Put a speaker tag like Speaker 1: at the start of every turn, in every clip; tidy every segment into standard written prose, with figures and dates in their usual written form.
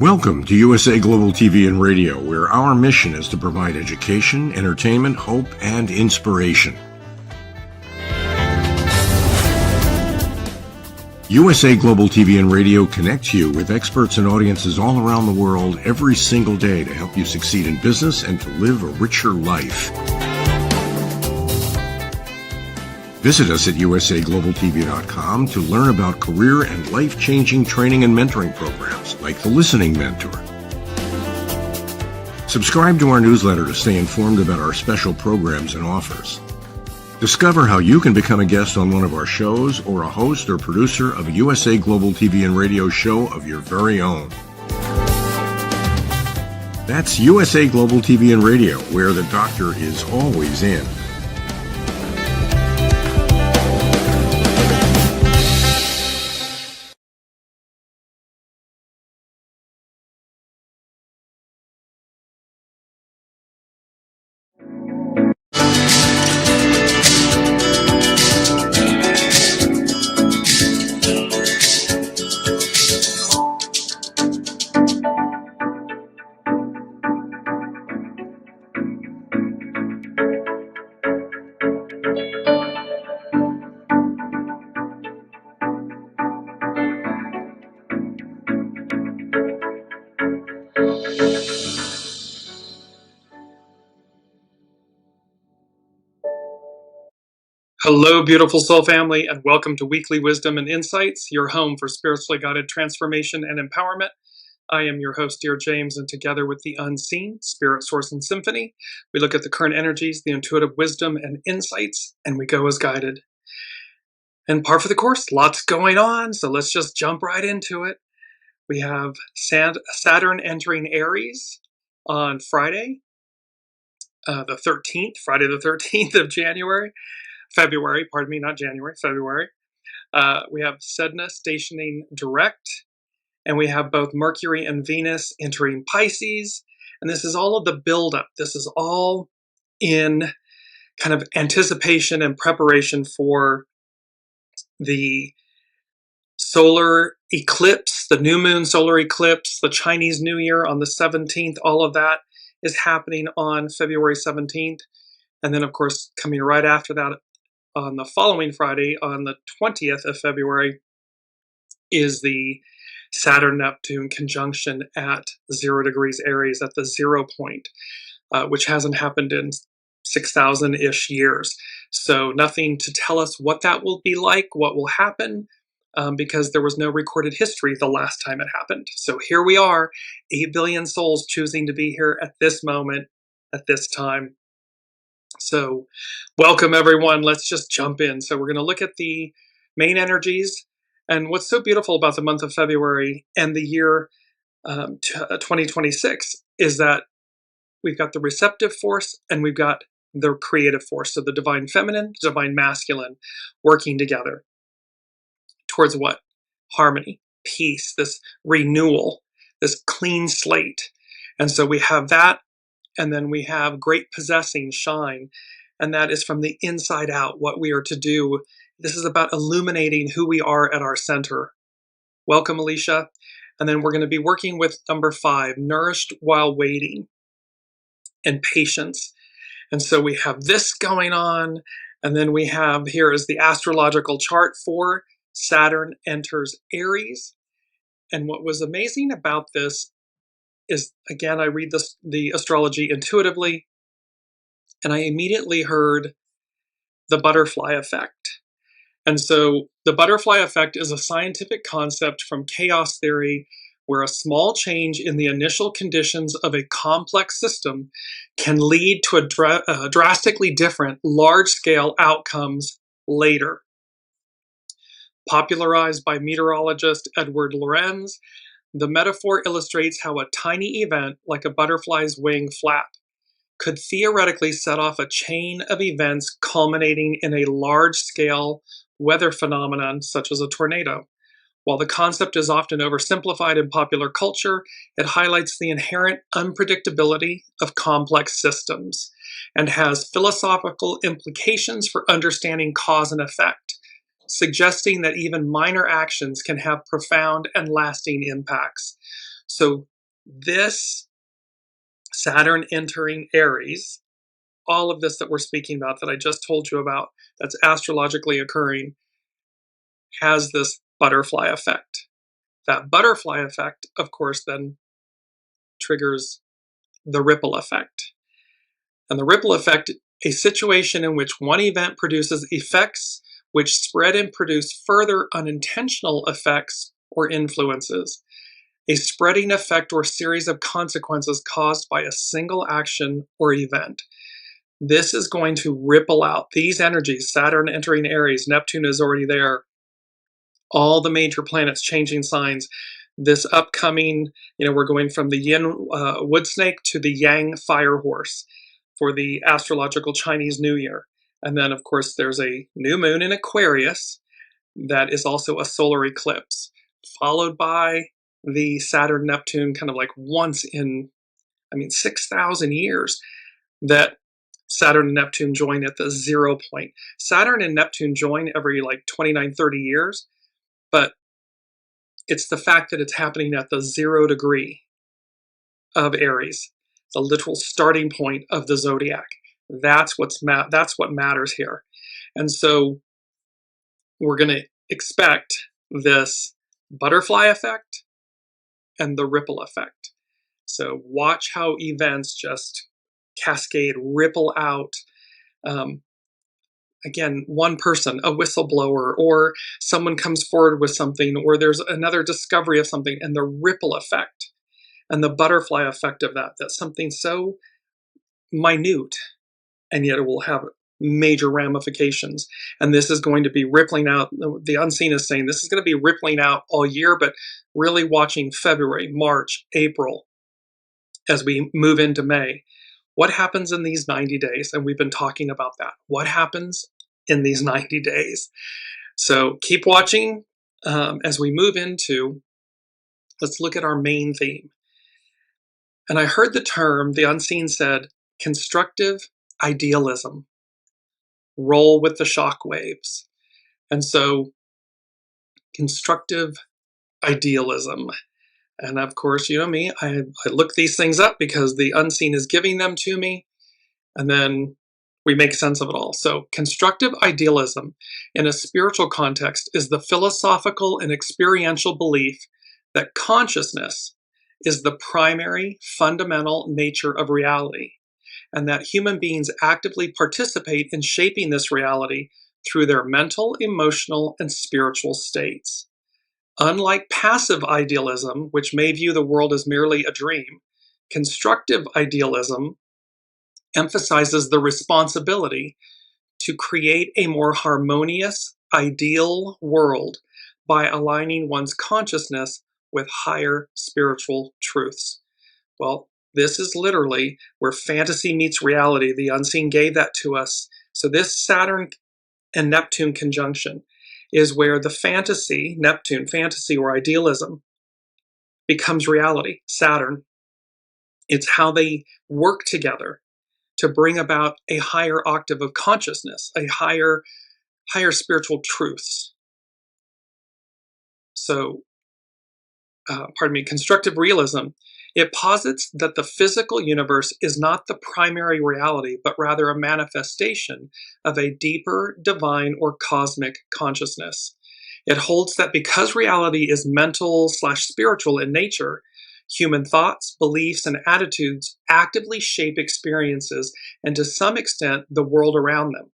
Speaker 1: Welcome to USA Global TV and Radio, where our mission is to provide education, entertainment, hope, and inspiration. USA Global TV and Radio connects you with experts and audiences all around the world every single day to help you succeed in business and to live a richer life. Visit us at usaglobaltv.com to learn about career and life-changing training and mentoring programs like the Listening Mentor. Subscribe to our newsletter to stay informed about our special programs and offers. Discover how you can become a guest on one of our shows or a host or producer of a USA Global TV and Radio show of your very own. That's USA Global TV and Radio, where the doctor is always in.
Speaker 2: Hello, beautiful soul family, and welcome to Weekly Wisdom and Insights, your home for spiritually guided transformation and empowerment. I am your host, Dearjames, and together with the unseen, Spirit, Source, and Symphony, we look at the current energies, the intuitive wisdom, and insights, and we go as guided. And par for the course, lots going on, so let's just jump right into it. We have Saturn entering Aries on Friday, the 13th, Friday the 13th of February, pardon me, not January, February. We have SEDNA stationing direct, and we have both Mercury and Venus entering Pisces, and this is all of the buildup. This is all in kind of anticipation and preparation for the solar eclipse, the new moon solar eclipse, the Chinese New Year on the 17th. All of that is happening on February 17th, and then, of course, coming right after that, on the following Friday, on the 20th of February, is the Saturn-Neptune conjunction at 0 degrees Aries, at the 0 point, which hasn't happened in 6,000-ish years. So nothing to tell us what that will be like, what will happen, because there was no recorded history the last time it happened. So here we are, 8 billion souls choosing to be here at this moment, at this time. So welcome, everyone. Let's just jump in. So we're going to look at the main energies. And what's so beautiful about the month of February and the year 2026 is that we've got the receptive force and we've got the creative force. So the divine feminine, divine masculine working together towards what? Harmony, peace, this renewal, this clean slate. And so we have that. And then we have great possessing shine, and that is from the inside out, what we are to do. This is about illuminating who we are at our center. Welcome, Alicia. And then we're going to be working with number 5, nourished while waiting, and patience. And so we have this going on, and then we have, here is the astrological chart for Saturn enters Aries. And what was amazing about this is, again, I read the astrology intuitively, and I immediately heard the butterfly effect. And so the butterfly effect is a scientific concept from chaos theory where a small change in the initial conditions of a complex system can lead to a drastically different large-scale outcomes later. Popularized by meteorologist Edward Lorenz, the metaphor illustrates how a tiny event, like a butterfly's wing flap, could theoretically set off a chain of events culminating in a large-scale weather phenomenon such as a tornado. While the concept is often oversimplified in popular culture, it highlights the inherent unpredictability of complex systems and has philosophical implications for understanding cause and effect, suggesting that even minor actions can have profound and lasting impacts. So This Saturn entering Aries, all of this that we're speaking about, that I just told you about, that's astrologically occurring, has this butterfly effect. That butterfly effect, of course, then triggers the ripple effect. And the ripple effect, a situation in which one event produces effects which spread and produce further unintentional effects or influences. A spreading effect or series of consequences caused by a single action or event. This is going to ripple out. These energies, Saturn entering Aries, Neptune is already there, all the major planets changing signs. This upcoming, we're going from the yin wood snake to the yang fire horse for the astrological Chinese New Year. And then, of course, there's a new moon in Aquarius that is also a solar eclipse, followed by the Saturn-Neptune kind of like once in, 6,000 years that Saturn and Neptune join at the 0 point. Saturn and Neptune join every 29, 30 years, but it's the fact that it's happening at the 0 degree of Aries, the literal starting point of the zodiac. That's what matters here. And so we're going to expect this butterfly effect and the ripple effect. So watch how events just cascade, ripple out. Again, one person, a whistleblower, or someone comes forward with something, or there's another discovery of something, and the ripple effect and the butterfly effect of that's something so minute, and yet it will have major ramifications. And this is going to be rippling out. The unseen is saying this is going to be rippling out all year, but really watching February, March, April, as we move into May. What happens in these 90 days? And we've been talking about that. What happens in these 90 days? So keep watching as we move into, let's look at our main theme. And I heard the term, the unseen said, constructive idealism. Roll with the shock waves. And so constructive idealism. And of course, you know me, I look these things up because the unseen is giving them to me, and then we make sense of it all. So constructive idealism in a spiritual context is the philosophical and experiential belief that consciousness is the primary fundamental nature of reality, and that human beings actively participate in shaping this reality through their mental, emotional, and spiritual states. Unlike passive idealism, which may view the world as merely a dream, constructive idealism emphasizes the responsibility to create a more harmonious, ideal world by aligning one's consciousness with higher spiritual truths. Well, this is literally where fantasy meets reality. The unseen gave that to us. So this Saturn and Neptune conjunction is where the fantasy, Neptune, fantasy or idealism, becomes reality. Saturn, it's how they work together to bring about a higher octave of consciousness, a higher spiritual truths. So, constructive realism, it posits that the physical universe is not the primary reality, but rather a manifestation of a deeper divine or cosmic consciousness. It holds that because reality is mental/spiritual in nature, human thoughts, beliefs, and attitudes actively shape experiences and to some extent the world around them.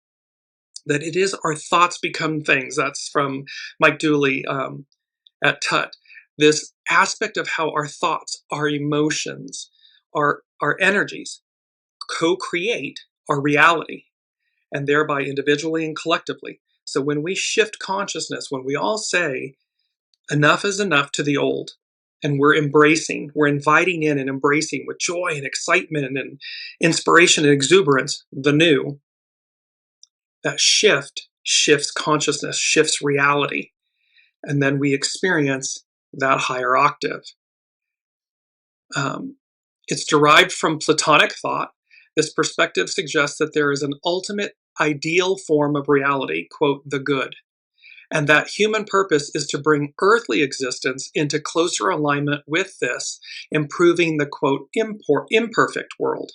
Speaker 2: That it is our thoughts become things. That's from Mike Dooley at Tut. This aspect of how our thoughts, our emotions, our energies co-create our reality, and thereby individually and collectively. So when we shift consciousness, when we all say, enough is enough to the old, and we're inviting in and embracing with joy and excitement and inspiration and exuberance the new, that shifts consciousness, shifts reality, and then we experience that higher octave. It's derived from Platonic thought. This perspective suggests that there is an ultimate ideal form of reality, quote, the good, and that human purpose is to bring earthly existence into closer alignment with this, improving the quote, imperfect world.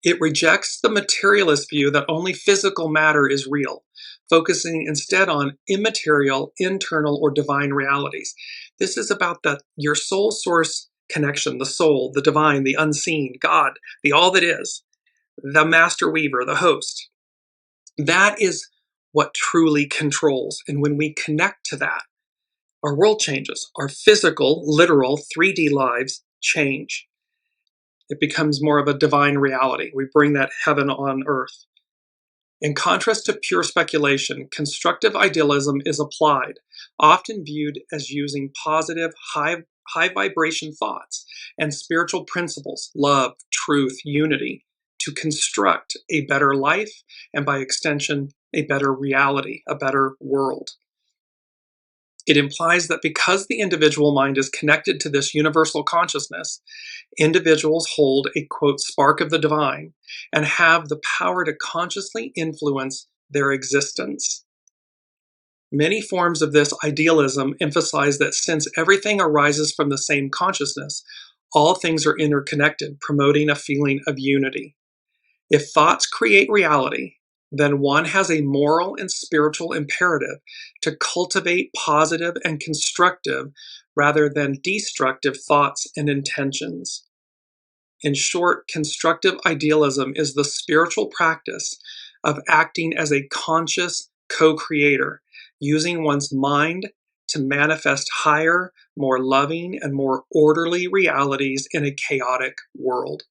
Speaker 2: It rejects the materialist view that only physical matter is real, focusing instead on immaterial, internal, or divine realities. This is about your soul source connection, the soul, the divine, the unseen, God, the all that is, the master weaver, the host. That is what truly controls. And when we connect to that, our world changes. Our physical, literal, 3D lives change. It becomes more of a divine reality. We bring that heaven on earth. In contrast to pure speculation, constructive idealism is applied, often viewed as using positive, high vibration thoughts and spiritual principles, love, truth, unity, to construct a better life and, by extension, a better reality, a better world. It implies that because the individual mind is connected to this universal consciousness, individuals hold a, quote, spark of the divine and have the power to consciously influence their existence. Many forms of this idealism emphasize that since everything arises from the same consciousness, all things are interconnected, promoting a feeling of unity. If thoughts create reality, then one has a moral and spiritual imperative to cultivate positive and constructive rather than destructive thoughts and intentions. In short, constructive idealism is the spiritual practice of acting as a conscious co-creator, using one's mind to manifest higher, more loving, and more orderly realities in a chaotic world.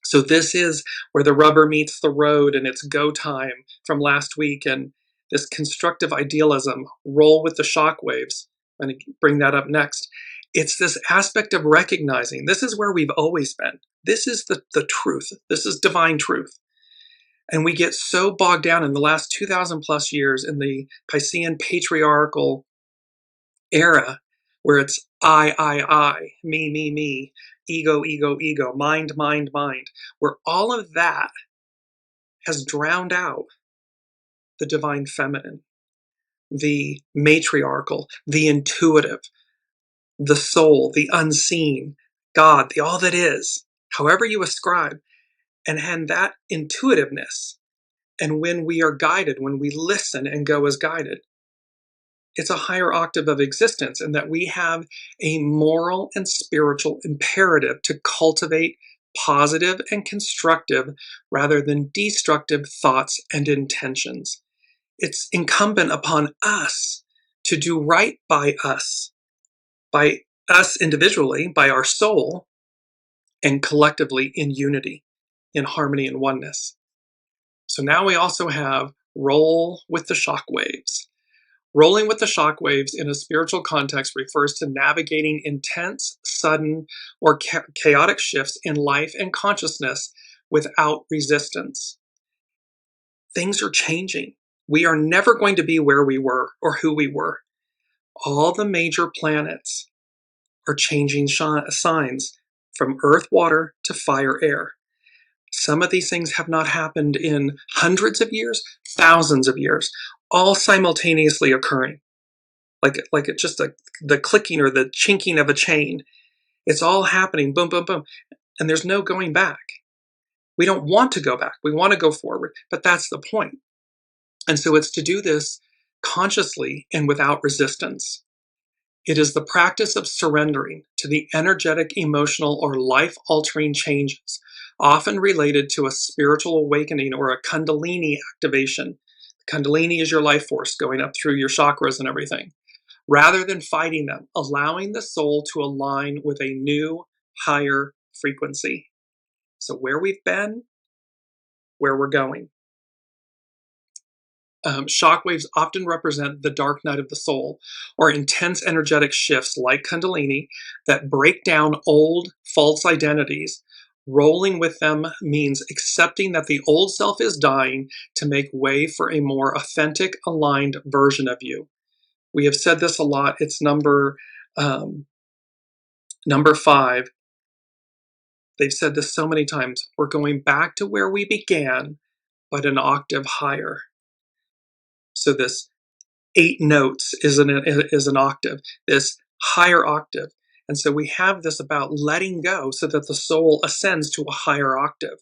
Speaker 2: So this is where the rubber meets the road, and it's go time from last week. And this constructive idealism, roll with the shockwaves. I'm going to bring that up next. It's this aspect of recognizing this is where we've always been. This is the truth. This is divine truth. And we get so bogged down in the last 2,000 plus years in the Piscean patriarchal era, where it's I, me, ego, ego, ego, mind, where all of that has drowned out the divine feminine, the matriarchal, the intuitive, the soul, the unseen, God, the all that is, however you ascribe, and that intuitiveness. And when we are guided, when we listen and go as guided, it's a higher octave of existence, and that we have a moral and spiritual imperative to cultivate positive and constructive rather than destructive thoughts and intentions. It's incumbent upon us to do right by us individually, by our soul, and collectively in unity, in harmony and oneness. So now we also have roll with the shockwaves. Rolling with the shockwaves in a spiritual context refers to navigating intense, sudden, or chaotic shifts in life and consciousness without resistance. Things are changing. We are never going to be where we were or who we were. All the major planets are changing signs from earth, water to fire, air. Some of these things have not happened in hundreds of years, thousands of years, all simultaneously occurring. Like it's just the clicking or the chinking of a chain. It's all happening, boom, boom, boom. And there's no going back. We don't want to go back. We want to go forward, but that's the point. And so it's to do this consciously and without resistance. It is the practice of surrendering to the energetic, emotional, or life-altering changes, often related to a spiritual awakening or a Kundalini activation. Kundalini is your life force going up through your chakras and everything. Rather than fighting them, allowing the soul to align with a new, higher frequency. So where we've been, where we're going. Shockwaves often represent the dark night of the soul, or intense energetic shifts like Kundalini that break down old, false identities. Rolling with them means accepting that the old self is dying to make way for a more authentic, aligned version of you. We have said this a lot. It's number 5. They've said this so many times. We're going back to where we began, but an octave higher. So this 8 notes is an octave, this higher octave. And so we have this about letting go so that the soul ascends to a higher octave,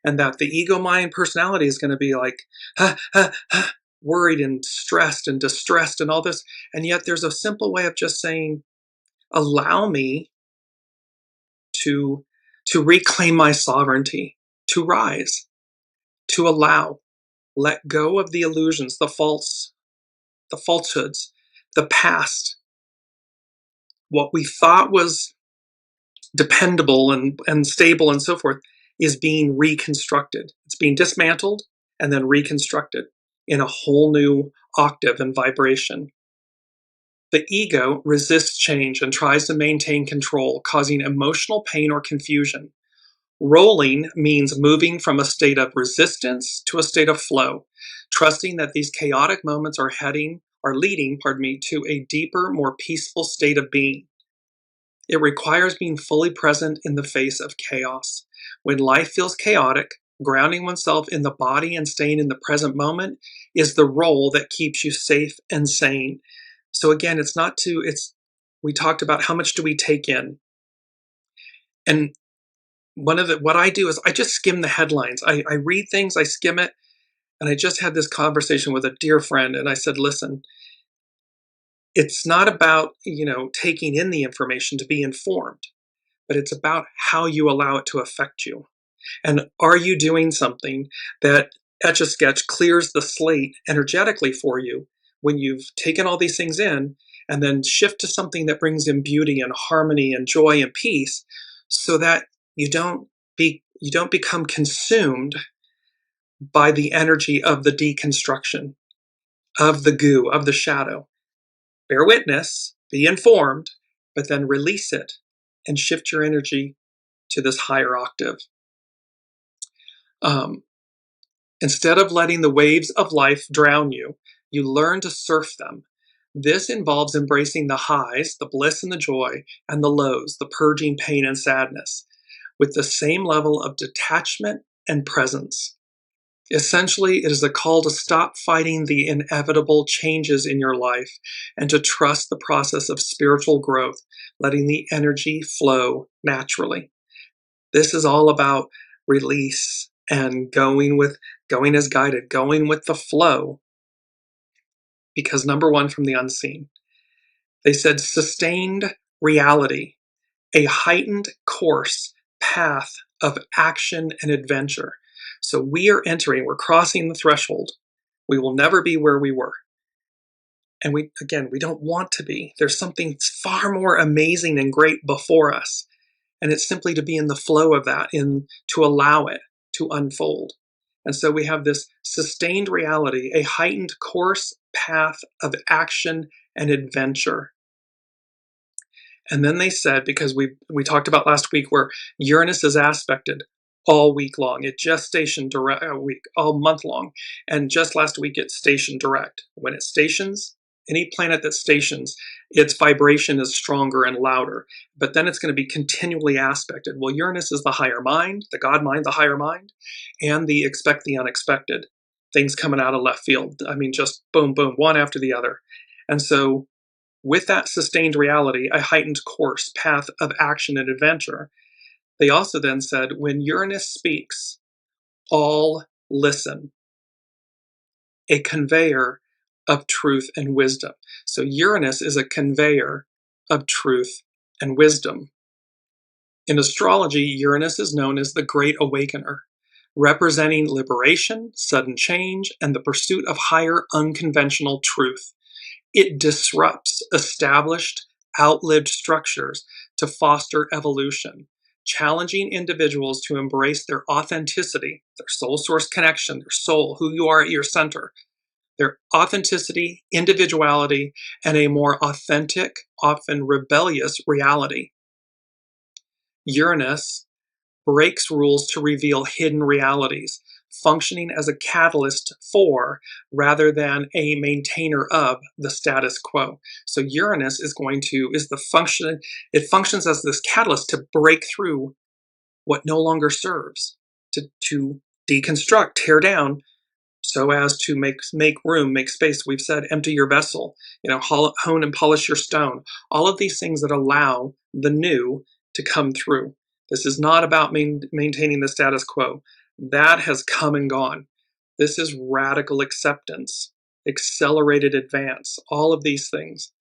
Speaker 2: and that the ego mind personality is going to be like, worried and stressed and distressed and all this. And yet there's a simple way of just saying, allow me to reclaim my sovereignty, to rise, to allow, let go of the illusions, the falsehoods, the past, what we thought was dependable and stable and so forth is being reconstructed. It's being dismantled and then reconstructed in a whole new octave and vibration. The ego resists change and tries to maintain control, causing emotional pain or confusion. Rolling means moving from a state of resistance to a state of flow, trusting that these chaotic moments are leading to a deeper, more peaceful state of being. It requires being fully present in the face of chaos. When life feels chaotic, grounding oneself in the body and staying in the present moment is the role that keeps you safe and sane. So again, we talked about how much do we take in. And what I do is I just skim the headlines. I read things, I skim it. And I just had this conversation with a dear friend, and I said, listen, it's not about, taking in the information to be informed, but it's about how you allow it to affect you. And are you doing something that Etch-a-Sketch clears the slate energetically for you when you've taken all these things in, and then shift to something that brings in beauty and harmony and joy and peace, so that you don't become consumed by the energy of the deconstruction, of the goo, of the shadow. Bear witness, be informed, but then release it and shift your energy to this higher octave. Instead of letting the waves of life drown you, you learn to surf them. This involves embracing the highs, the bliss and the joy, and the lows, the purging pain and sadness, with the same level of detachment and presence. Essentially, it is a call to stop fighting the inevitable changes in your life and to trust the process of spiritual growth, letting the energy flow naturally. This is all about release and going as guided, going with the flow. Because number one from the unseen, they said sustained reality, a heightened course, path of action and adventure. So we're crossing the threshold. We will never be where we were. And we don't want to be. There's something far more amazing and great before us. And it's simply to be in the flow of that, to allow it to unfold. And so we have this sustained reality, a heightened course, path of action and adventure. And then they said, because we talked about last week where Uranus is aspected all week long. It just stationed direct all month long. And just last week it stationed direct. When it stations, any planet that stations, its vibration is stronger and louder. But then it's going to be continually aspected. Well, Uranus is the higher mind, the God mind, the higher mind, and the expect the unexpected. Things coming out of left field. I mean, just boom, boom, one after the other. And so with that sustained reality, a heightened course, path of action and adventure, they also then said, when Uranus speaks, all listen. A conveyor of truth and wisdom. So Uranus is a conveyor of truth and wisdom. In astrology, Uranus is known as the Great Awakener, representing liberation, sudden change, and the pursuit of higher unconventional truth. It disrupts established, outlived structures to foster evolution, challenging individuals to embrace their authenticity, their soul source connection, their soul, who you are at your center, their authenticity, individuality, and a more authentic, often rebellious reality. Uranus breaks rules to reveal hidden realities, functioning as a catalyst for rather than a maintainer of the status quo. So Uranus it functions as this catalyst to break through what no longer serves, to deconstruct, tear down so as to make room, make space. We've said empty your vessel, hone and polish your stone. All of these things that allow the new to come through. This is not about maintaining the status quo. That has come and gone. This is radical acceptance, accelerated advance, all of these things.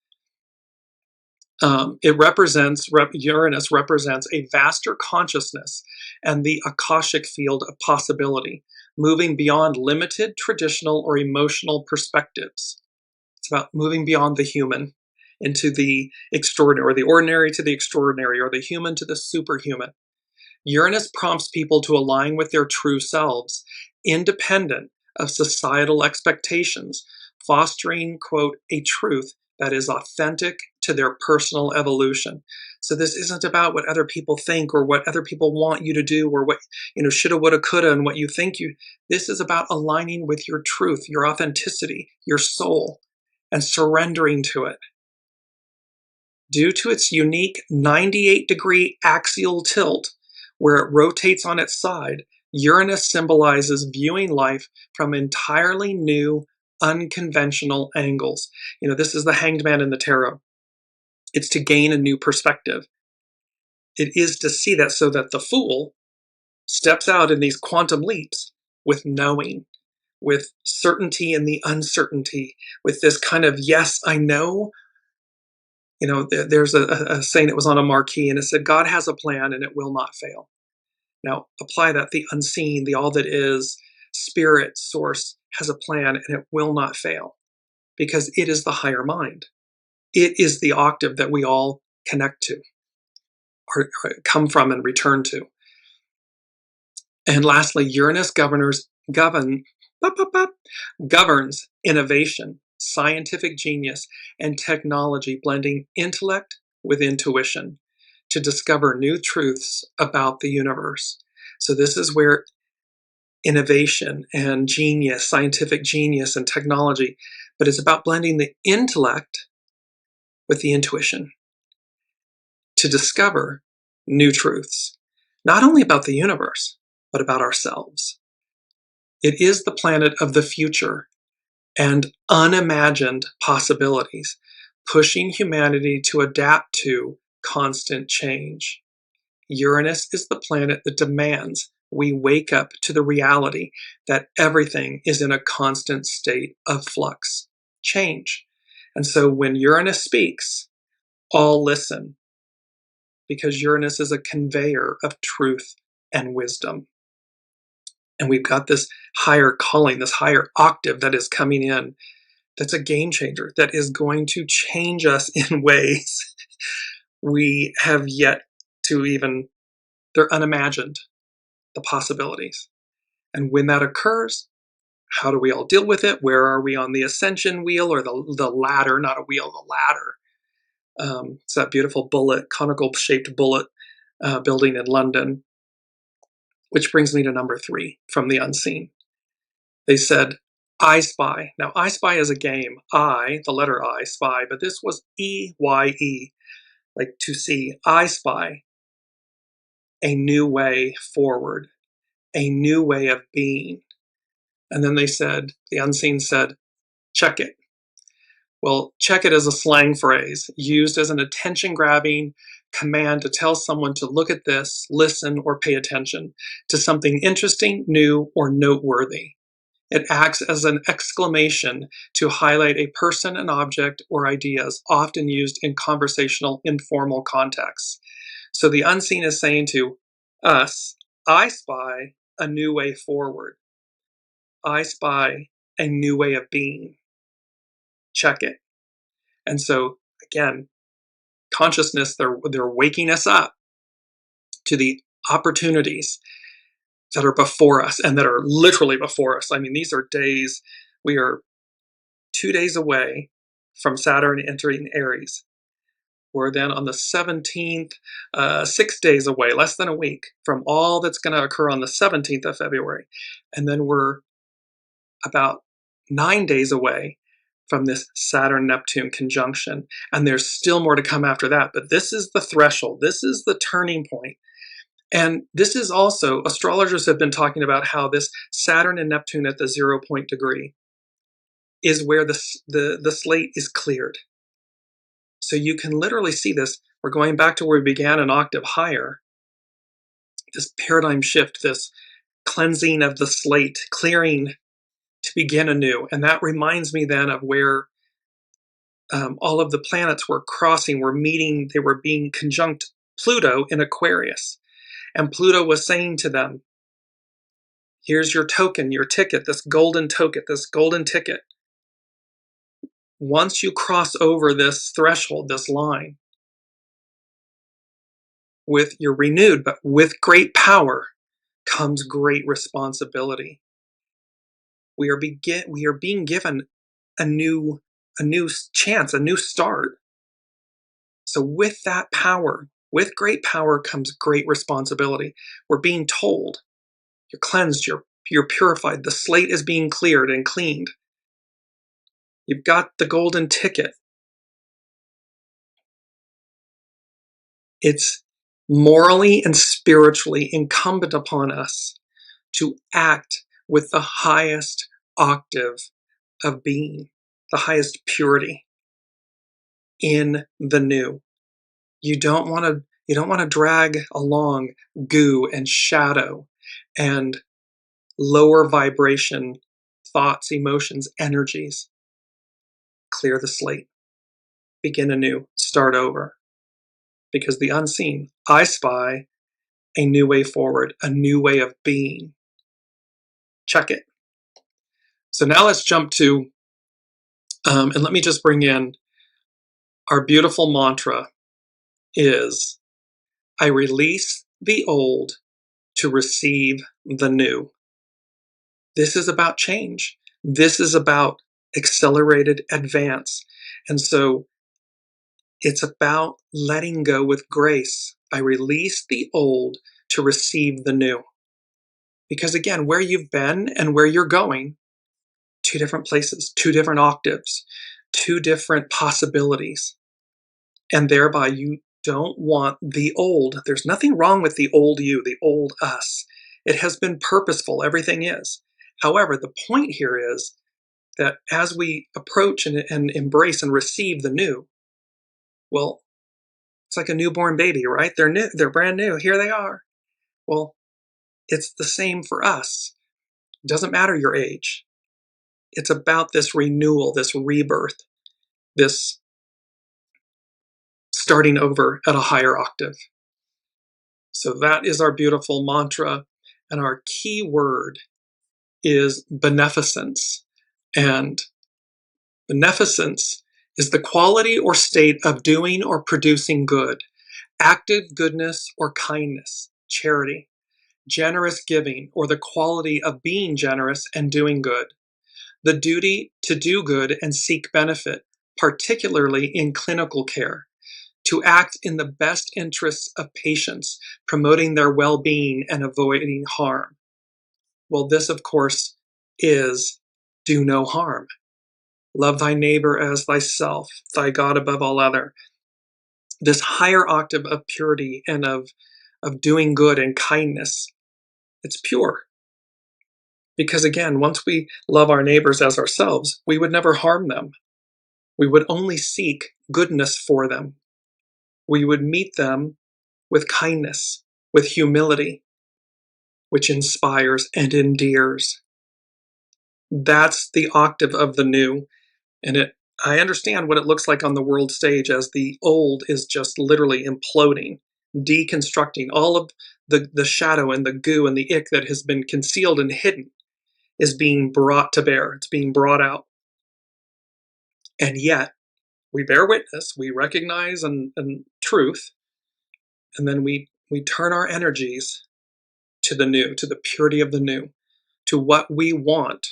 Speaker 2: Uranus represents a vaster consciousness and the Akashic field of possibility, moving beyond limited traditional or emotional perspectives. It's about moving beyond the human into the extraordinary, or the ordinary to the extraordinary, or the human to the superhuman. Uranus prompts people to align with their true selves, independent of societal expectations, fostering, quote, a truth that is authentic to their personal evolution. So this isn't about what other people think or what other people want you to do or what, shoulda, woulda, coulda, and what you think you. This is about aligning with your truth, your authenticity, your soul, and surrendering to it. Due to its unique 98-degree axial tilt, where it rotates on its side, Uranus symbolizes viewing life from entirely new, unconventional angles. This is the Hanged Man in the tarot. It's to gain a new perspective. It is to see that so that the fool steps out in these quantum leaps with knowing, with certainty in the uncertainty, with this kind of, yes, I know. There's a saying that was on a marquee, and it said, God has a plan and it will not fail. Now, apply that, the unseen, the all that is, spirit, source has a plan and it will not fail because it is the higher mind. It is the octave that we all connect to, or come from and return to. And lastly, Uranus governs innovation, scientific genius, and technology, blending intellect with intuition to discover new truths about the universe. So this is where innovation and genius, scientific genius and technology, but it's about blending the intellect with the intuition to discover new truths, not only about the universe, but about ourselves. It is the planet of the future and unimagined possibilities, pushing humanity to adapt to constant change. Uranus is the planet that demands we wake up to the reality that everything is in a constant state of flux, change. And so when Uranus speaks, all listen, because Uranus is a conveyor of truth and wisdom. And we've got this higher calling, this higher octave that is coming in, that's a game changer, that is going to change us in ways we have yet to even, they're unimagined, the possibilities. And when that occurs, how do we all deal with it? Where are we on the ascension wheel or the ladder, not a wheel, the ladder? It's that beautiful bullet, conical shaped bullet building in London, which brings me to number 3 from the unseen. They said, I spy. Now, I spy is a game. I, the letter I, spy, but this was E-Y-E, like to see. I spy a new way forward, a new way of being. And then they said, the unseen said, check it. Well, check it is a slang phrase used as an attention-grabbing command to tell someone to look at this, listen, or pay attention to something interesting, new, or noteworthy. It acts as an exclamation to highlight a person, an object, or ideas, often used in conversational, informal contexts. So the unseen is saying to us, I spy a new way forward. I spy a new way of being. Check it. And so, again, consciousness, they're waking us up to the opportunities that are before us and that are literally before us. I mean, these are days, we are 2 days away from Saturn entering Aries. We're then on the 17th, 6 days away, less than a week from all that's going to occur on the 17th of February. And then we're about 9 days away from this Saturn-Neptune conjunction. And there's still more to come after that. But this is the threshold. This is the turning point. And this is also, astrologers have been talking about how this Saturn and Neptune at the 0 point degree is where the slate is cleared. So you can literally see this. We're going back to where we began, an octave higher. This paradigm shift, this cleansing of the slate, clearing to begin anew. And that reminds me then of where all of the planets were crossing, were meeting, they were being conjunct Pluto in Aquarius. And Pluto was saying to them, here's your token, your ticket, this golden ticket. Once you cross over this threshold, this line, you're renewed, but with great power comes great responsibility. We are being given a new chance, a new start. So with that power, with great power comes great responsibility. We're being told, you're cleansed, you're purified, the slate is being cleared and cleaned. You've got the golden ticket. It's morally and spiritually incumbent upon us to act with the highest octave of being, the highest purity in the new. You don't want to drag along goo and shadow and lower vibration thoughts, emotions, energies. Clear the slate. Begin anew. Start over. Because the unseen, I spy a new way forward, a new way of being. Check it. So now let's jump to, and let me just bring in our beautiful mantra is, I release the old to receive the new. This is about change. This is about accelerated advance. And so it's about letting go with grace. I release the old to receive the new. Because again, where you've been and where you're going, two different places, two different octaves, two different possibilities. And thereby you don't want the old. There's nothing wrong with the old you, the old us. It has been purposeful, everything is. However, the point here is that as we approach and embrace and receive the new, well, it's like a newborn baby, right? They're new, they're brand new, here they are. Well, it's the same for us. It doesn't matter your age. It's about this renewal, this rebirth, this starting over at a higher octave. So that is our beautiful mantra, and our key word is beneficence. And beneficence is the quality or state of doing or producing good, active goodness or kindness, charity, generous giving, or the quality of being generous and doing good, the duty to do good and seek benefit, particularly in clinical care, to act in the best interests of patients, promoting their well-being and avoiding harm. Well, this, of course, is do no harm. Love thy neighbor as thyself, thy God above all other. This higher octave of purity and of doing good and kindness, it's pure. Because again, once we love our neighbors as ourselves, we would never harm them. We would only seek goodness for them. We would meet them with kindness, with humility, which inspires and endears. That's the octave of the new. And I understand what it looks like on the world stage as the old is just literally imploding, deconstructing. All of the shadow and the goo and the ick that has been concealed and hidden is being brought to bear. It's being brought out. And yet, we bear witness, we recognize and truth, and then we turn our energies to the new, to the purity of the new, to what we want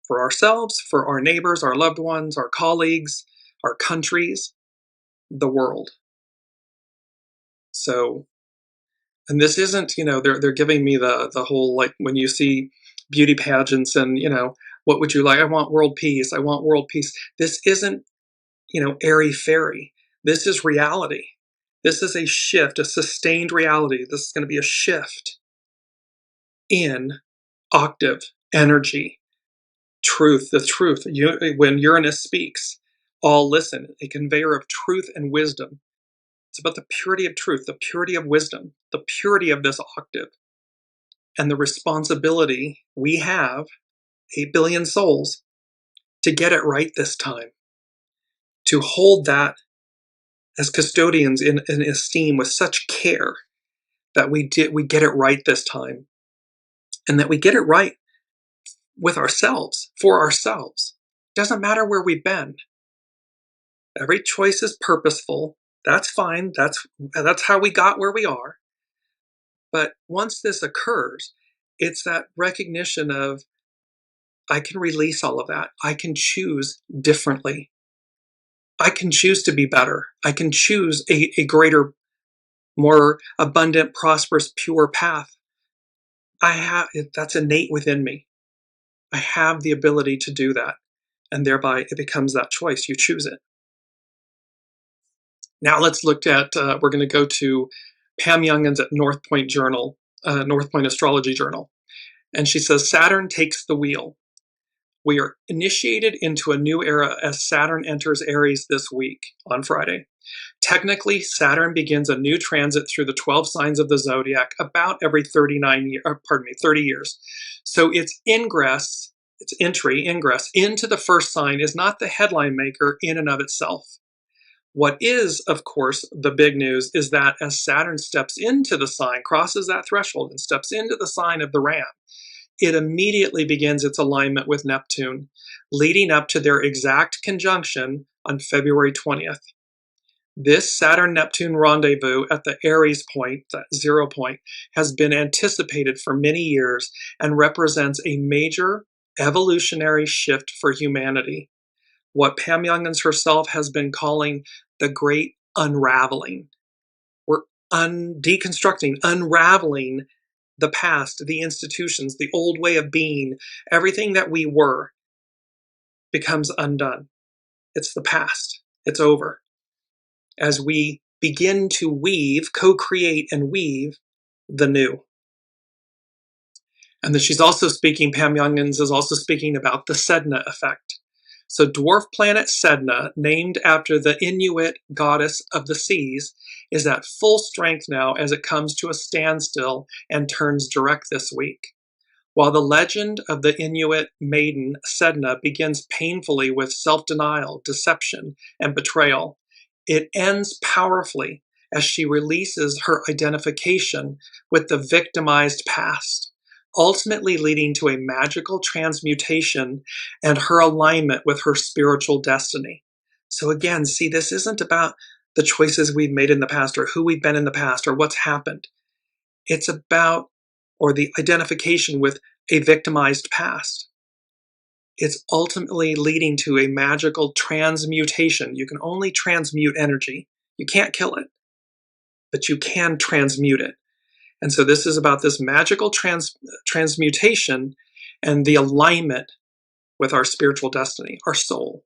Speaker 2: for ourselves, for our neighbors, our loved ones, our colleagues, our countries, the world. So, and this isn't, they're giving me the whole, like when you see beauty pageants and, what would you like? I want world peace. I want world peace. This isn't, airy-fairy. This is reality. This is a shift, a sustained reality. This is going to be a shift in octave, energy, truth, the truth. When Uranus speaks, all listen, a conveyor of truth and wisdom. It's about the purity of truth, the purity of wisdom, the purity of this octave, and the responsibility we have, 8 billion souls, to get it right this time, to hold that as custodians in esteem with such care that we get it right this time, and that we get it right with ourselves, for ourselves. Doesn't matter where we've been. Every choice is purposeful. That's fine. That's how we got where we are. But once this occurs, it's that recognition of, I can release all of that. I can choose differently. I can choose to be better. I can choose a greater, more abundant, prosperous, pure path. That's innate within me. I have the ability to do that. And thereby it becomes that choice. You choose it. Now let's look at, we're going to go to Pam Youngins at North Point Astrology Journal. And she says, Saturn takes the wheel. We are initiated into a new era as Saturn enters Aries this week on Friday. Technically, Saturn begins a new transit through the 12 signs of the zodiac about every 30 years. So its entry into the first sign is not the headline maker in and of itself. What is, of course, the big news is that as Saturn steps into the sign, crosses that threshold and steps into the sign of the Ram, it immediately begins its alignment with Neptune, leading up to their exact conjunction on February 20th. This Saturn-Neptune rendezvous at the Aries point, that 0 point, has been anticipated for many years and represents a major evolutionary shift for humanity. What Pam Youngins herself has been calling the great unraveling. We're deconstructing, unraveling the past, the institutions, the old way of being, everything that we were becomes undone. It's the past. It's over. As we begin to weave, co-create and weave the new. And then she's also speaking, Pam Youngins is also speaking about the SEDNA effect. So dwarf planet SEDNA, named after the Inuit goddess of the seas, is at full strength now as it comes to a standstill and turns direct this week. While the legend of the Inuit maiden SEDNA begins painfully with self-denial, deception, and betrayal, it ends powerfully as she releases her identification with the victimized past, ultimately leading to a magical transmutation and her alignment with her spiritual destiny. So again, see, this isn't about the choices we've made in the past or who we've been in the past or what's happened. It's about, or the identification with a victimized past. It's ultimately leading to a magical transmutation. You can only transmute energy. You can't kill it, but you can transmute it. And so this is about this magical transmutation and the alignment with our spiritual destiny, our soul.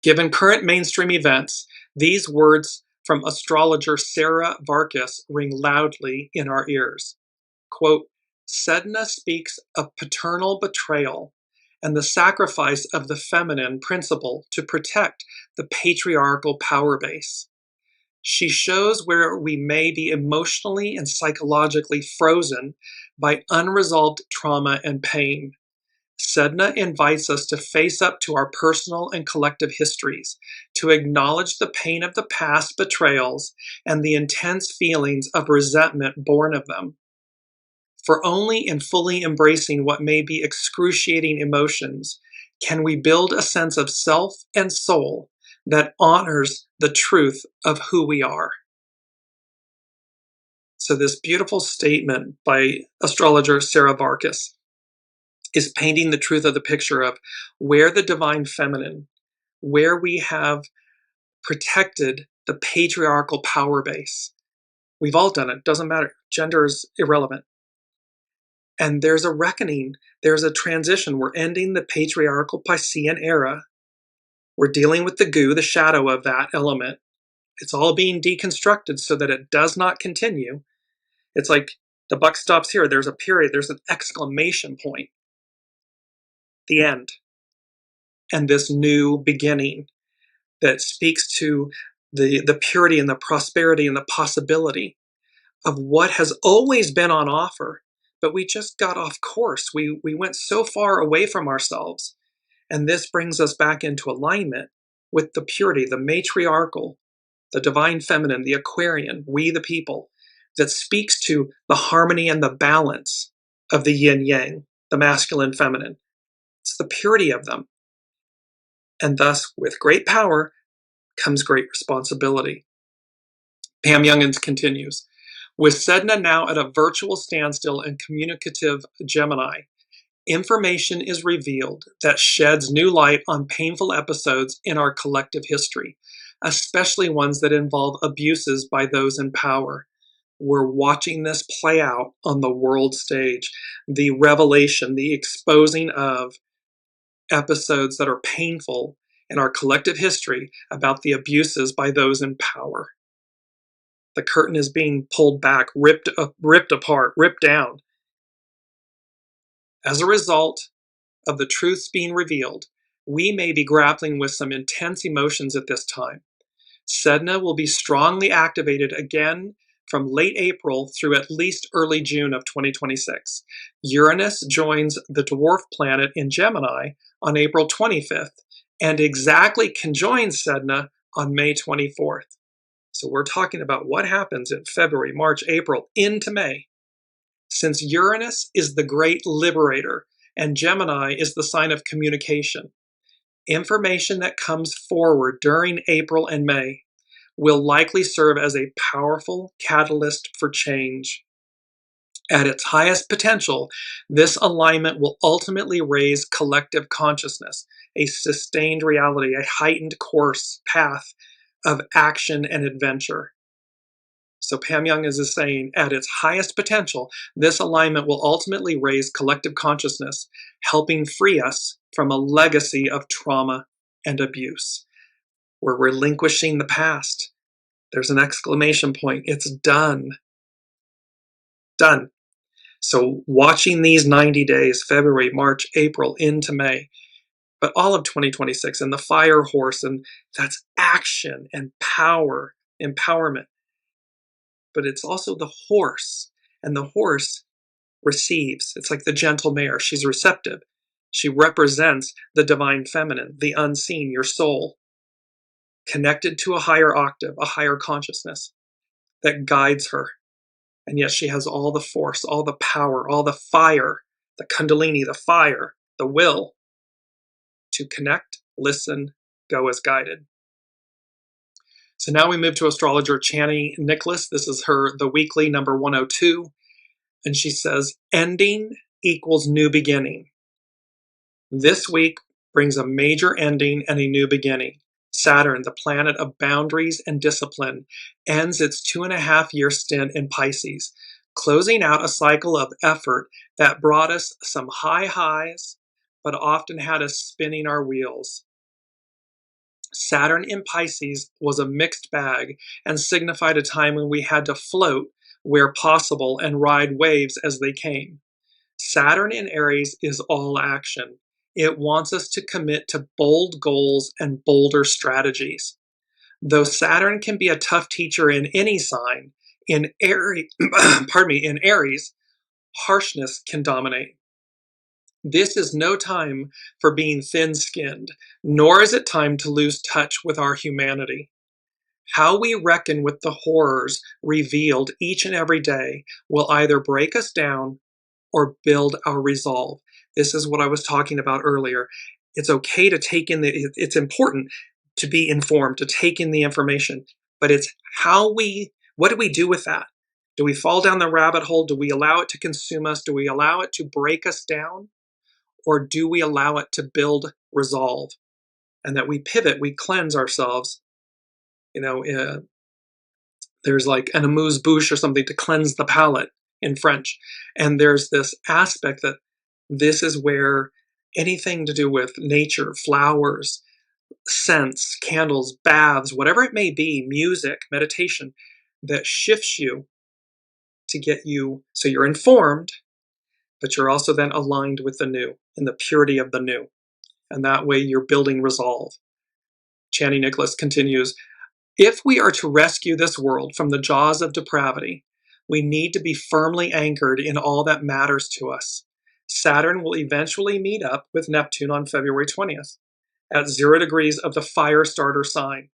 Speaker 2: Given current mainstream events, these words from astrologer Sarah Varkas ring loudly in our ears. Quote, Sedna speaks of paternal betrayal and the sacrifice of the feminine principle to protect the patriarchal power base. She shows where we may be emotionally and psychologically frozen by unresolved trauma and pain. Sedna invites us to face up to our personal and collective histories, to acknowledge the pain of the past betrayals and the intense feelings of resentment born of them. For only in fully embracing what may be excruciating emotions can we build a sense of self and soul that honors the truth of who we are. So this beautiful statement by astrologer Sarah Varkas is painting the truth of the picture of where the divine feminine, where we have protected the patriarchal power base. We've all done it. Doesn't matter. Gender is irrelevant. And there's a reckoning. There's a transition. We're ending the patriarchal Piscean era. We're dealing with the goo, the shadow of that element. It's all being deconstructed so that it does not continue. It's like the buck stops here. There's a period. There's an exclamation point. The end. And this new beginning that speaks to the purity and the prosperity and the possibility of what has always been on offer, but we just got off course. We went so far away from ourselves. And this brings us back into alignment with the purity, the matriarchal, the divine feminine, the Aquarian, we the people, that speaks to the harmony and the balance of the yin yang, the masculine feminine. It's the purity of them. And thus, with great power comes great responsibility. Pam Youngins continues, with SEDNA now at a virtual standstill and communicative Gemini, information is revealed that sheds new light on painful episodes in our collective history, especially ones that involve abuses by those in power. We're watching this play out on the world stage, the revelation, the exposing of episodes that are painful in our collective history about the abuses by those in power. The curtain is being pulled back, ripped apart, ripped down. As a result of the truths being revealed, we may be grappling with some intense emotions at this time. SEDNA will be strongly activated again from late April through at least early June of 2026. Uranus joins the dwarf planet in Gemini on April 25th and exactly conjoins SEDNA on May 24th. So we're talking about what happens in February, March, April, into May. Since Uranus is the great liberator and Gemini is the sign of communication, information that comes forward during April and May will likely serve as a powerful catalyst for change. At its highest potential, this alignment will ultimately raise collective consciousness, a sustained reality, a heightened course path of action and adventure. So Pam Youngins is saying, at its highest potential, this alignment will ultimately raise collective consciousness, helping free us from a legacy of trauma and abuse. We're relinquishing the past. There's an exclamation point. It's done. Done. So watching these 90 days, February, March, April, into May, but all of 2026 and the fire horse, and that's action and power, empowerment. But it's also the horse, and the horse receives. It's like the gentle mare. She's receptive. She represents the divine feminine, the unseen, your soul, connected to a higher octave, a higher consciousness that guides her. And yet she has all the force, all the power, all the fire, the kundalini, the fire, the will to connect, listen, go as guided. So now we move to astrologer Chani Nicholas. This is her, the weekly number 102. And she says, ending equals new beginning. This week brings a major ending and a new beginning. Saturn, the planet of boundaries and discipline, ends its 2.5-year stint in Pisces, closing out a cycle of effort that brought us some high highs, but often had us spinning our wheels. Saturn in Pisces was a mixed bag and signified a time when we had to float where possible and ride waves as they came. Saturn in Aries is all action. It wants us to commit to bold goals and bolder strategies. Though Saturn can be a tough teacher in any sign, in Aries, in Aries, harshness can dominate. This is no time for being thin-skinned, nor is it time to lose touch with our humanity. How we reckon with the horrors revealed each and every day will either break us down or build our resolve. This is what I was talking about earlier. It's okay to take in it's important to be informed, to take in the information, but it's what do we do with that? Do we fall down the rabbit hole? Do we allow it to consume us? Do we allow it to break us down? Or do we allow it to build resolve? And that we pivot, we cleanse ourselves. There's like an amuse-bouche or something to cleanse the palate in French. And there's this aspect that this is where anything to do with nature, flowers, scents, candles, baths, whatever it may be, music, meditation, that shifts you to get you so you're informed, but you're also then aligned with the new, in the purity of the new. And that way you're building resolve. Channy Nicholas continues, if we are to rescue this world from the jaws of depravity, we need to be firmly anchored in all that matters to us. Saturn will eventually meet up with Neptune on February 20th at 0 degrees of the fire starter sign.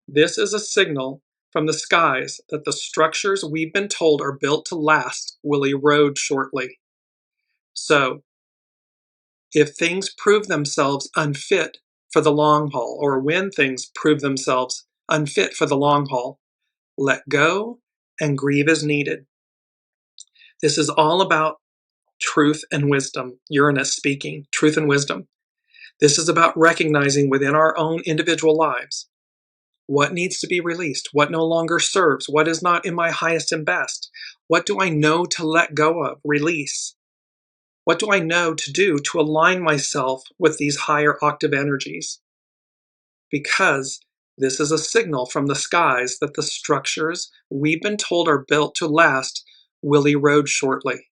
Speaker 2: This is a signal from the skies that the structures we've been told are built to last will erode shortly. So, if things prove themselves unfit for the long haul, or when things prove themselves unfit for the long haul, let go and grieve as needed. This is all about truth and wisdom. Uranus speaking, truth and wisdom. This is about recognizing within our own individual lives what needs to be released, what no longer serves, what is not in my highest and best. What do I know to let go of, release? What do I know to do to align myself with these higher octave energies? Because this is a signal from the skies that the structures we've been told are built to last will erode shortly.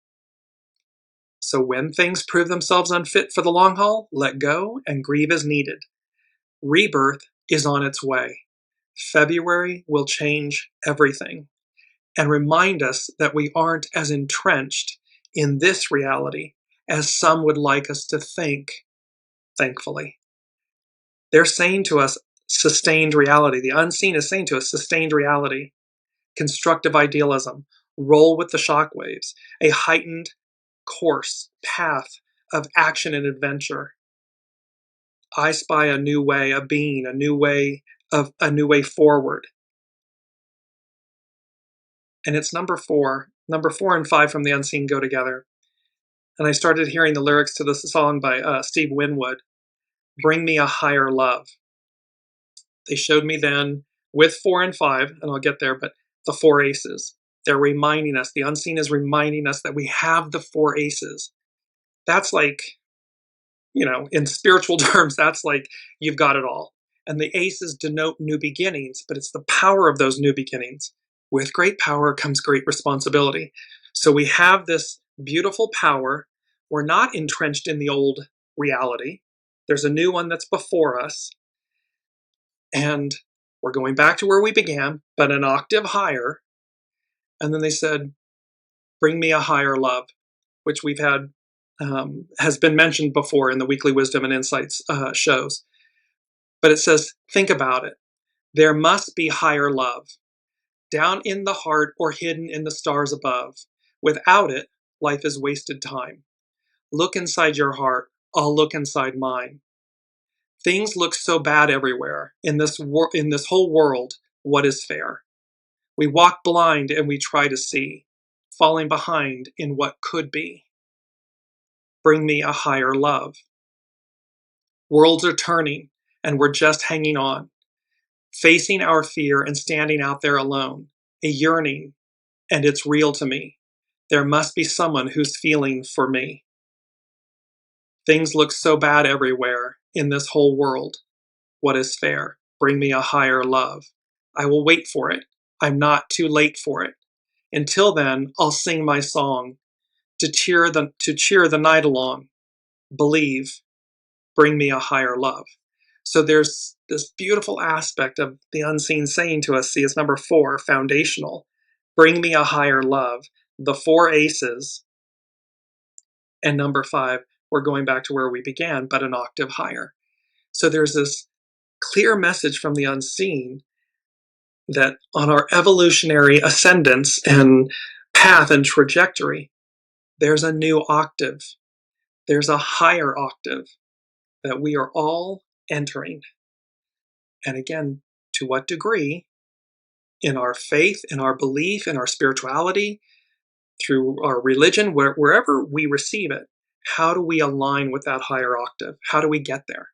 Speaker 2: So when things prove themselves unfit for the long haul, let go and grieve as needed. Rebirth is on its way. February will change everything and remind us that we aren't as entrenched in this reality as some would like us to think, thankfully. They're saying to us sustained reality. The unseen is saying to us sustained reality. Constructive idealism, roll with the shockwaves, a heightened course, path of action and adventure. I spy a new way of being, a new way forward. And it's number 4. Number 4 and 5 from the unseen go together. And I started hearing the lyrics to this song by Steve Winwood, Bring Me a Higher Love. They showed me then with 4 and 5, and I'll get there, but the 4 aces. They're reminding us, the unseen is reminding us that we have the 4 aces. That's like, in spiritual terms, that's like you've got it all. And the aces denote new beginnings, but it's the power of those new beginnings. With great power comes great responsibility. So we have this beautiful power. We're not entrenched in the old reality. There's a new one that's before us. And we're going back to where we began, but an octave higher. And then they said, bring me a higher love, which we've had, has been mentioned before in the Weekly Wisdom and Insights shows. But it says, think about it. There must be higher love, down in the heart or hidden in the stars above. Without it, life is wasted time. Look inside your heart. I'll look inside mine. Things look so bad everywhere. In this whole world, what is fair? We walk blind and we try to see, falling behind in what could be. Bring me a higher love. Worlds are turning and we're just hanging on, facing our fear and standing out there alone, a yearning, and it's real to me. There must be someone who's feeling for me. Things look so bad everywhere in this whole world. What is fair? Bring me a higher love. I will wait for it. I'm not too late for it. Until then, I'll sing my song to cheer the night along. Believe, bring me a higher love. So there's this beautiful aspect of the unseen saying to us, see, it's number 4, foundational. Bring me a higher love. The 4 aces. And number 5, we're going back to where we began, but an octave higher. So there's this clear message from the unseen that on our evolutionary ascendance and path and trajectory, there's a new octave. There's a higher octave that we are all entering. And again, to what degree? In our faith, in our belief, in our spirituality, through our religion, wherever we receive it, how do we align with that higher octave? How do we get there?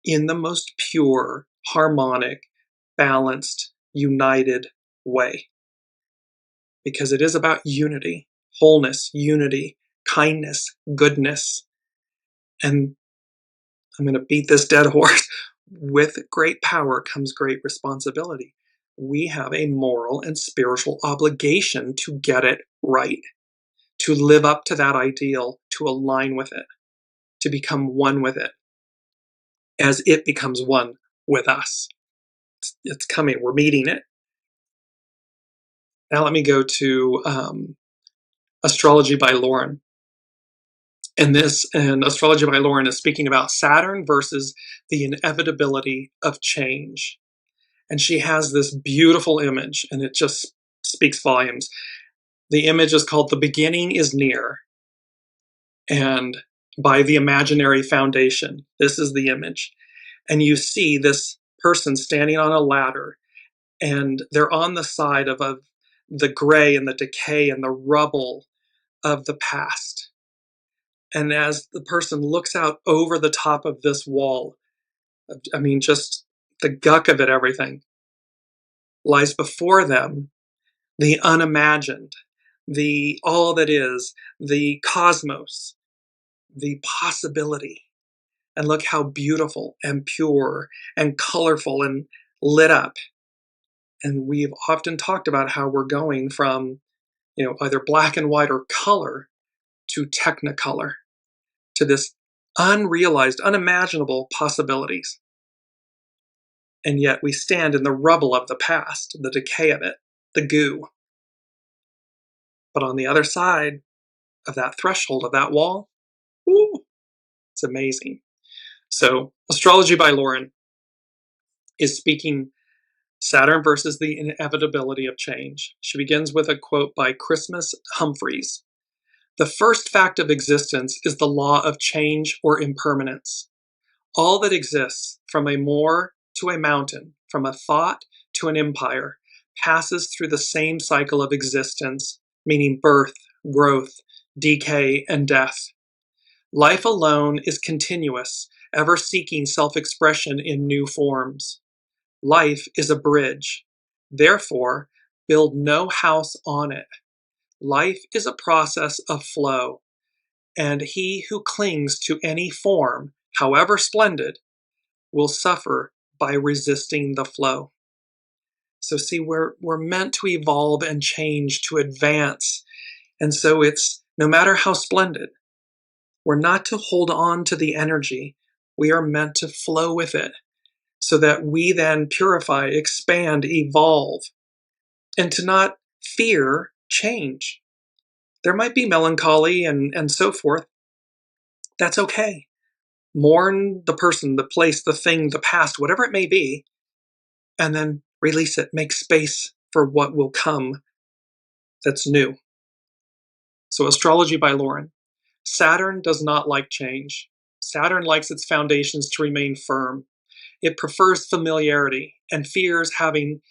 Speaker 2: In the most pure, harmonic, balanced, united way. Because it is about unity, wholeness, unity, kindness, goodness. And I'm going to beat this dead horse. With great power comes great responsibility. We have a moral and spiritual obligation to get it right, to live up to that ideal, to align with it, to become one with it, as it becomes one with us. It's coming. We're meeting it. Now let me go to Astrology by Lauren. And Astrology by Lauren is speaking about Saturn versus the inevitability of change. And she has this beautiful image, and it just speaks volumes. The image is called "The Beginning is Near," and by the imaginary foundation. This is the image. And you see this person standing on a ladder, and they're on the side of the gray and the decay and the rubble of the past. And as the person looks out over the top of this wall, I mean, just the guck of it, everything lies before them, the unimagined, the all that is, the cosmos, the possibility. And look how beautiful and pure and colorful and lit up. And we've often talked about how we're going from, either black and white or color to technicolor, to this unrealized, unimaginable possibilities. And yet we stand in the rubble of the past, the decay of it, the goo. But on the other side of that threshold, of that wall, ooh, it's amazing. So Astrology by Lauren is speaking Saturn versus the inevitability of change. She begins with a quote by Christmas Humphreys. "The first fact of existence is the law of change or impermanence. All that exists, from a moor to a mountain, from a thought to an empire, passes through the same cycle of existence, meaning birth, growth, decay, and death. Life alone is continuous, ever seeking self-expression in new forms. Life is a bridge. Therefore, build no house on it. Life is a process of flow, and he who clings to any form, however splendid, will suffer by resisting the flow." So see, we're meant to evolve and change, to advance. And so it's, no matter how splendid, we're not to hold on to the energy. We are meant to flow with it so that we then purify, expand, evolve, and to not fear change. There might be melancholy and so forth. That's okay. Mourn the person, the place, the thing, the past, whatever it may be, and then release it. Make space for what will come that's new. So Astrology by Lauren. Saturn does not like change. Saturn likes its foundations to remain firm. It prefers familiarity and fears having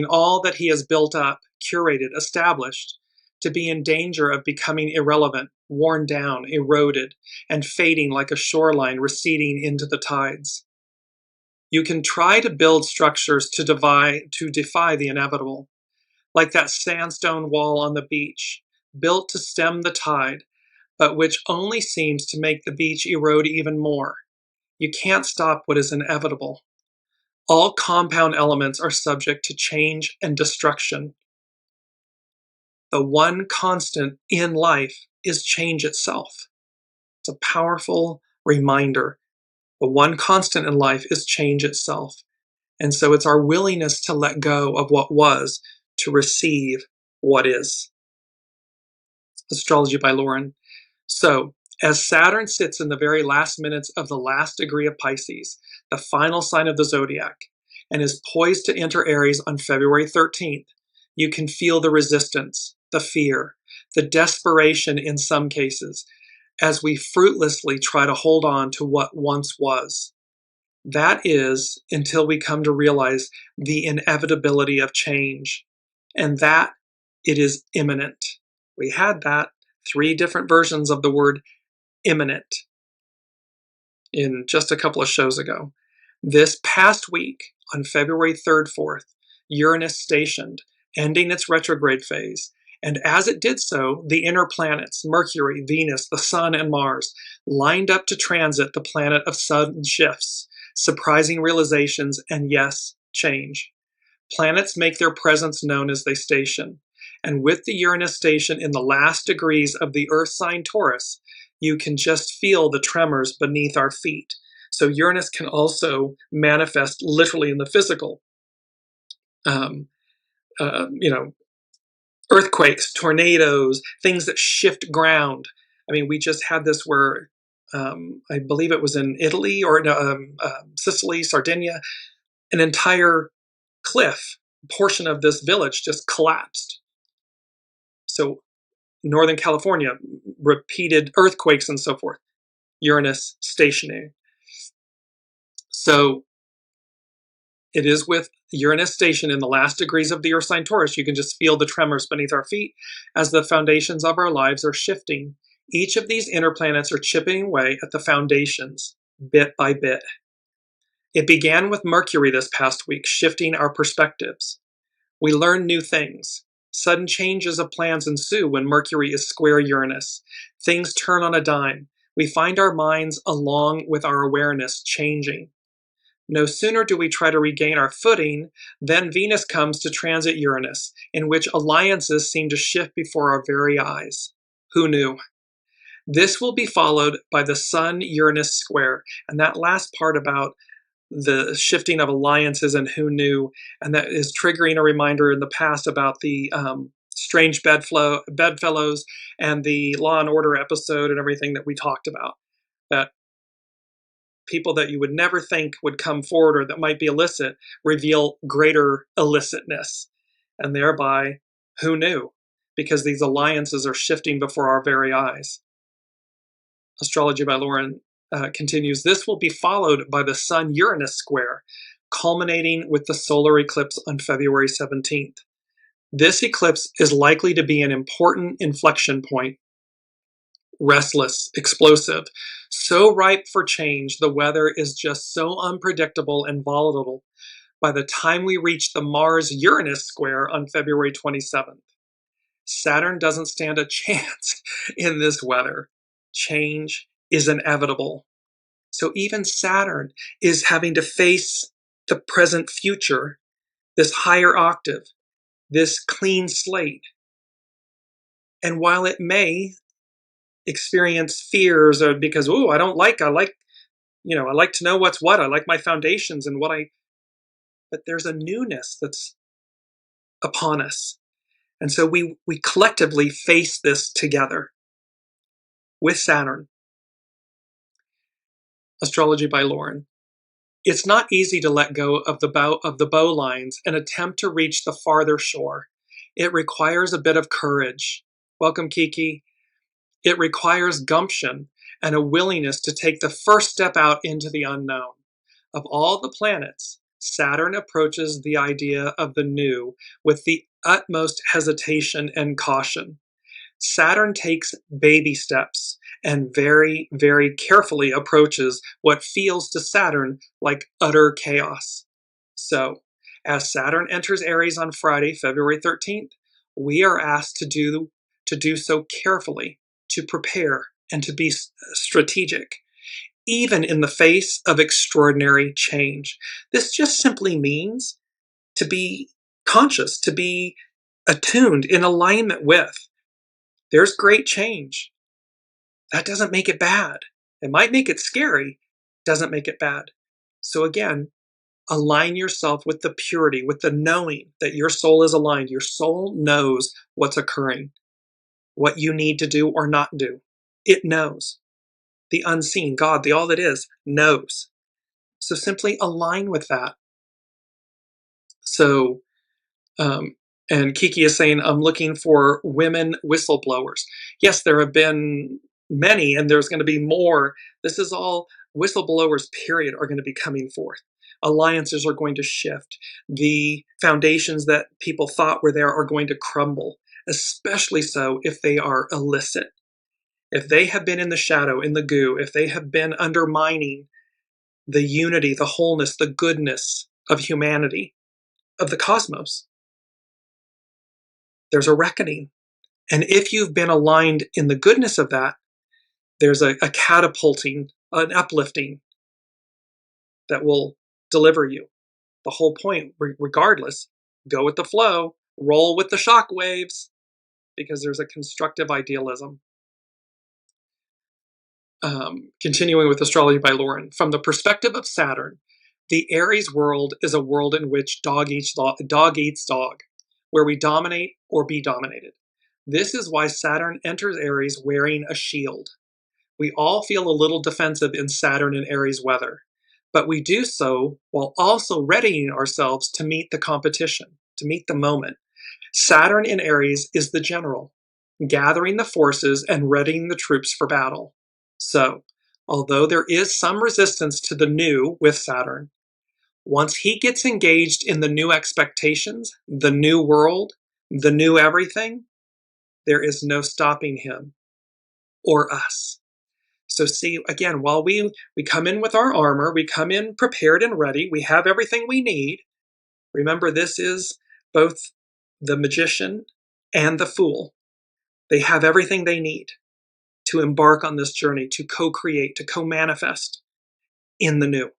Speaker 2: all that he has built up, curated, established, to be in danger of becoming irrelevant, worn down, eroded, and fading like a shoreline receding into the tides. You can try to build structures to defy the inevitable, like that sandstone wall on the beach, built to stem the tide, but which only seems to make the beach erode even more. You can't stop what is inevitable. All compound elements are subject to change and destruction. The one constant in life is change itself. It's a powerful reminder. The one constant in life is change itself. And so it's our willingness to let go of what was to receive what is. Astrology by Lauren. So, as Saturn sits in the very last minutes of the last degree of Pisces, the final sign of the zodiac, and is poised to enter Aries on February 13th, you can feel the resistance, the fear, the desperation in some cases, as we fruitlessly try to hold on to what once was. That is until we come to realize the inevitability of change, and that it is imminent. We had that 3 different versions of the word imminent in just a couple of shows ago. This past week, on February 3rd, 4th, Uranus stationed, ending its retrograde phase, And as it did so, the inner planets, Mercury, Venus, the Sun, and Mars, lined up to transit the planet of sudden shifts, surprising realizations, and yes, change. Planets make their presence known as they station. And with the Uranus station in the last degrees of the Earth sign Taurus, you can just feel the tremors beneath our feet. So Uranus can also manifest literally in the physical. Earthquakes, tornadoes, things that shift ground. I mean, we just had this where I believe it was in Italy or Sicily, Sardinia, an entire cliff portion of this village just collapsed. So Northern California, repeated earthquakes and so forth. Uranus stationary. So it is with Uranus station in the last degrees of the Earth sign Taurus, you can just feel the tremors beneath our feet as the foundations of our lives are shifting. Each of these inner planets are chipping away at the foundations, bit by bit. It began with Mercury this past week, shifting our perspectives. We learn new things. Sudden changes of plans ensue when Mercury is square Uranus. Things turn on a dime. We find our minds, along with our awareness, changing. No sooner do we try to regain our footing than Venus comes to transit Uranus, in which alliances seem to shift before our very eyes. Who knew? This will be followed by the Sun-Uranus square, and that last part about the shifting of alliances and who knew, and that is triggering a reminder in the past about the strange bedfellows and the Law and Order episode and everything that we talked about. That people that you would never think would come forward or that might be illicit reveal greater illicitness. And thereby, who knew? Because these alliances are shifting before our very eyes. Astrology by Lauren continues, this will be followed by the Sun-Uranus square, culminating with the solar eclipse on February 17th. This eclipse is likely to be an important inflection point. Restless, explosive, so ripe for change, the weather is just so unpredictable and volatile by the time we reach the Mars-Uranus square on February 27th. Saturn doesn't stand a chance in this weather. Change is inevitable. So even Saturn is having to face the present future, this higher octave, this clean slate. And while it may experience fears or because, I like to know what's what. I like my foundations and but there's a newness that's upon us. And so we collectively face this together with Saturn. Astrology by Lauren. It's not easy to let go of the bow lines and attempt to reach the farther shore. It requires a bit of courage. Welcome, Kiki. It requires gumption and a willingness to take the first step out into the unknown. Of all the planets, Saturn approaches the idea of the new with the utmost hesitation and caution. Saturn takes baby steps and very, very carefully approaches what feels to Saturn like utter chaos. So, as Saturn enters Aries on Friday, February 13th, we are asked to do so carefully, to prepare, and to be strategic, even in the face of extraordinary change. This just simply means to be conscious, to be attuned, in alignment with. There's great change. That doesn't make it bad. It might make it scary, doesn't make it bad. So again, align yourself with the purity, with the knowing that your soul is aligned. Your soul knows what's occurring, what you need to do or not do. It knows. The unseen, God, the all that is, knows. So simply align with that. So, and Kiki is saying, I'm looking for women whistleblowers. Yes, there have been many, and there's going to be more. This is all whistleblowers, period, are going to be coming forth. Alliances are going to shift. The foundations that people thought were there are going to crumble, especially so if they are illicit. If they have been in the shadow, in the goo, if they have been undermining the unity, the wholeness, the goodness of humanity, of the cosmos, there's a reckoning. And if you've been aligned in the goodness of that, there's a catapulting, an uplifting that will deliver you. The whole point, regardless, go with the flow, roll with the shock waves, because there's a constructive idealism. Continuing with Astrology by Lauren. From the perspective of Saturn, the Aries world is a world in which dog eats dog, where we dominate or be dominated. This is why Saturn enters Aries wearing a shield. We all feel a little defensive in Saturn and Aries weather, but we do so while also readying ourselves to meet the competition, to meet the moment. Saturn in Aries is the general, gathering the forces and readying the troops for battle. So, although there is some resistance to the new with Saturn, once he gets engaged in the new expectations, the new world, the new everything, there is no stopping him or us. So see, again, while we come in with our armor, we come in prepared and ready, we have everything we need. Remember, this is both the magician and the fool. They have everything they need to embark on this journey, to co-create, to co-manifest in the new.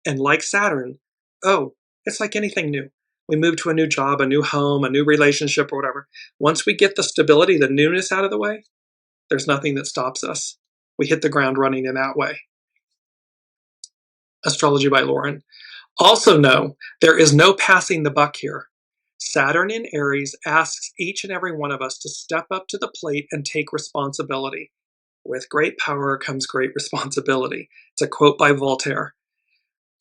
Speaker 2: And like Saturn, it's like anything new. We move to a new job, a new home, a new relationship, or whatever. Once we get the stability, the newness out of the way, there's nothing that stops us. We hit the ground running in that way. Astrology by Lauren. Also know there is no passing the buck here. Saturn in Aries asks each and every one of us to step up to the plate and take responsibility. With great power comes great responsibility. It's a quote by Voltaire.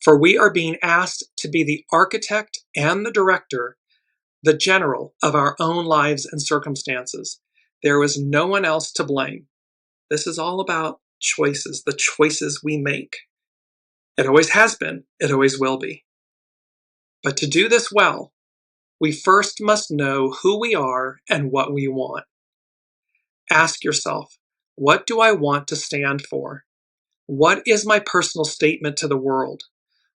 Speaker 2: For we are being asked to be the architect and the director, the general of our own lives and circumstances. There is no one else to blame. This is all about choices, the choices we make. It always has been, it always will be. But to do this well, we first must know who we are and what we want. Ask yourself, what do I want to stand for? What is my personal statement to the world?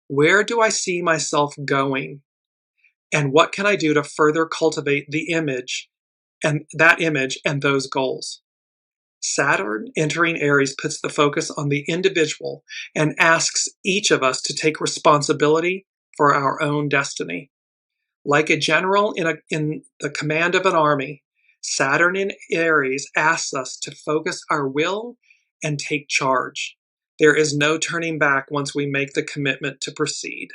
Speaker 2: Where do I see myself going? And what can I do to further cultivate the image and those goals? Saturn entering Aries puts the focus on the individual and asks each of us to take responsibility for our own destiny. Like a general in the command of an army, Saturn in Aries asks us to focus our will and take charge. There is no turning back once we make the commitment to proceed.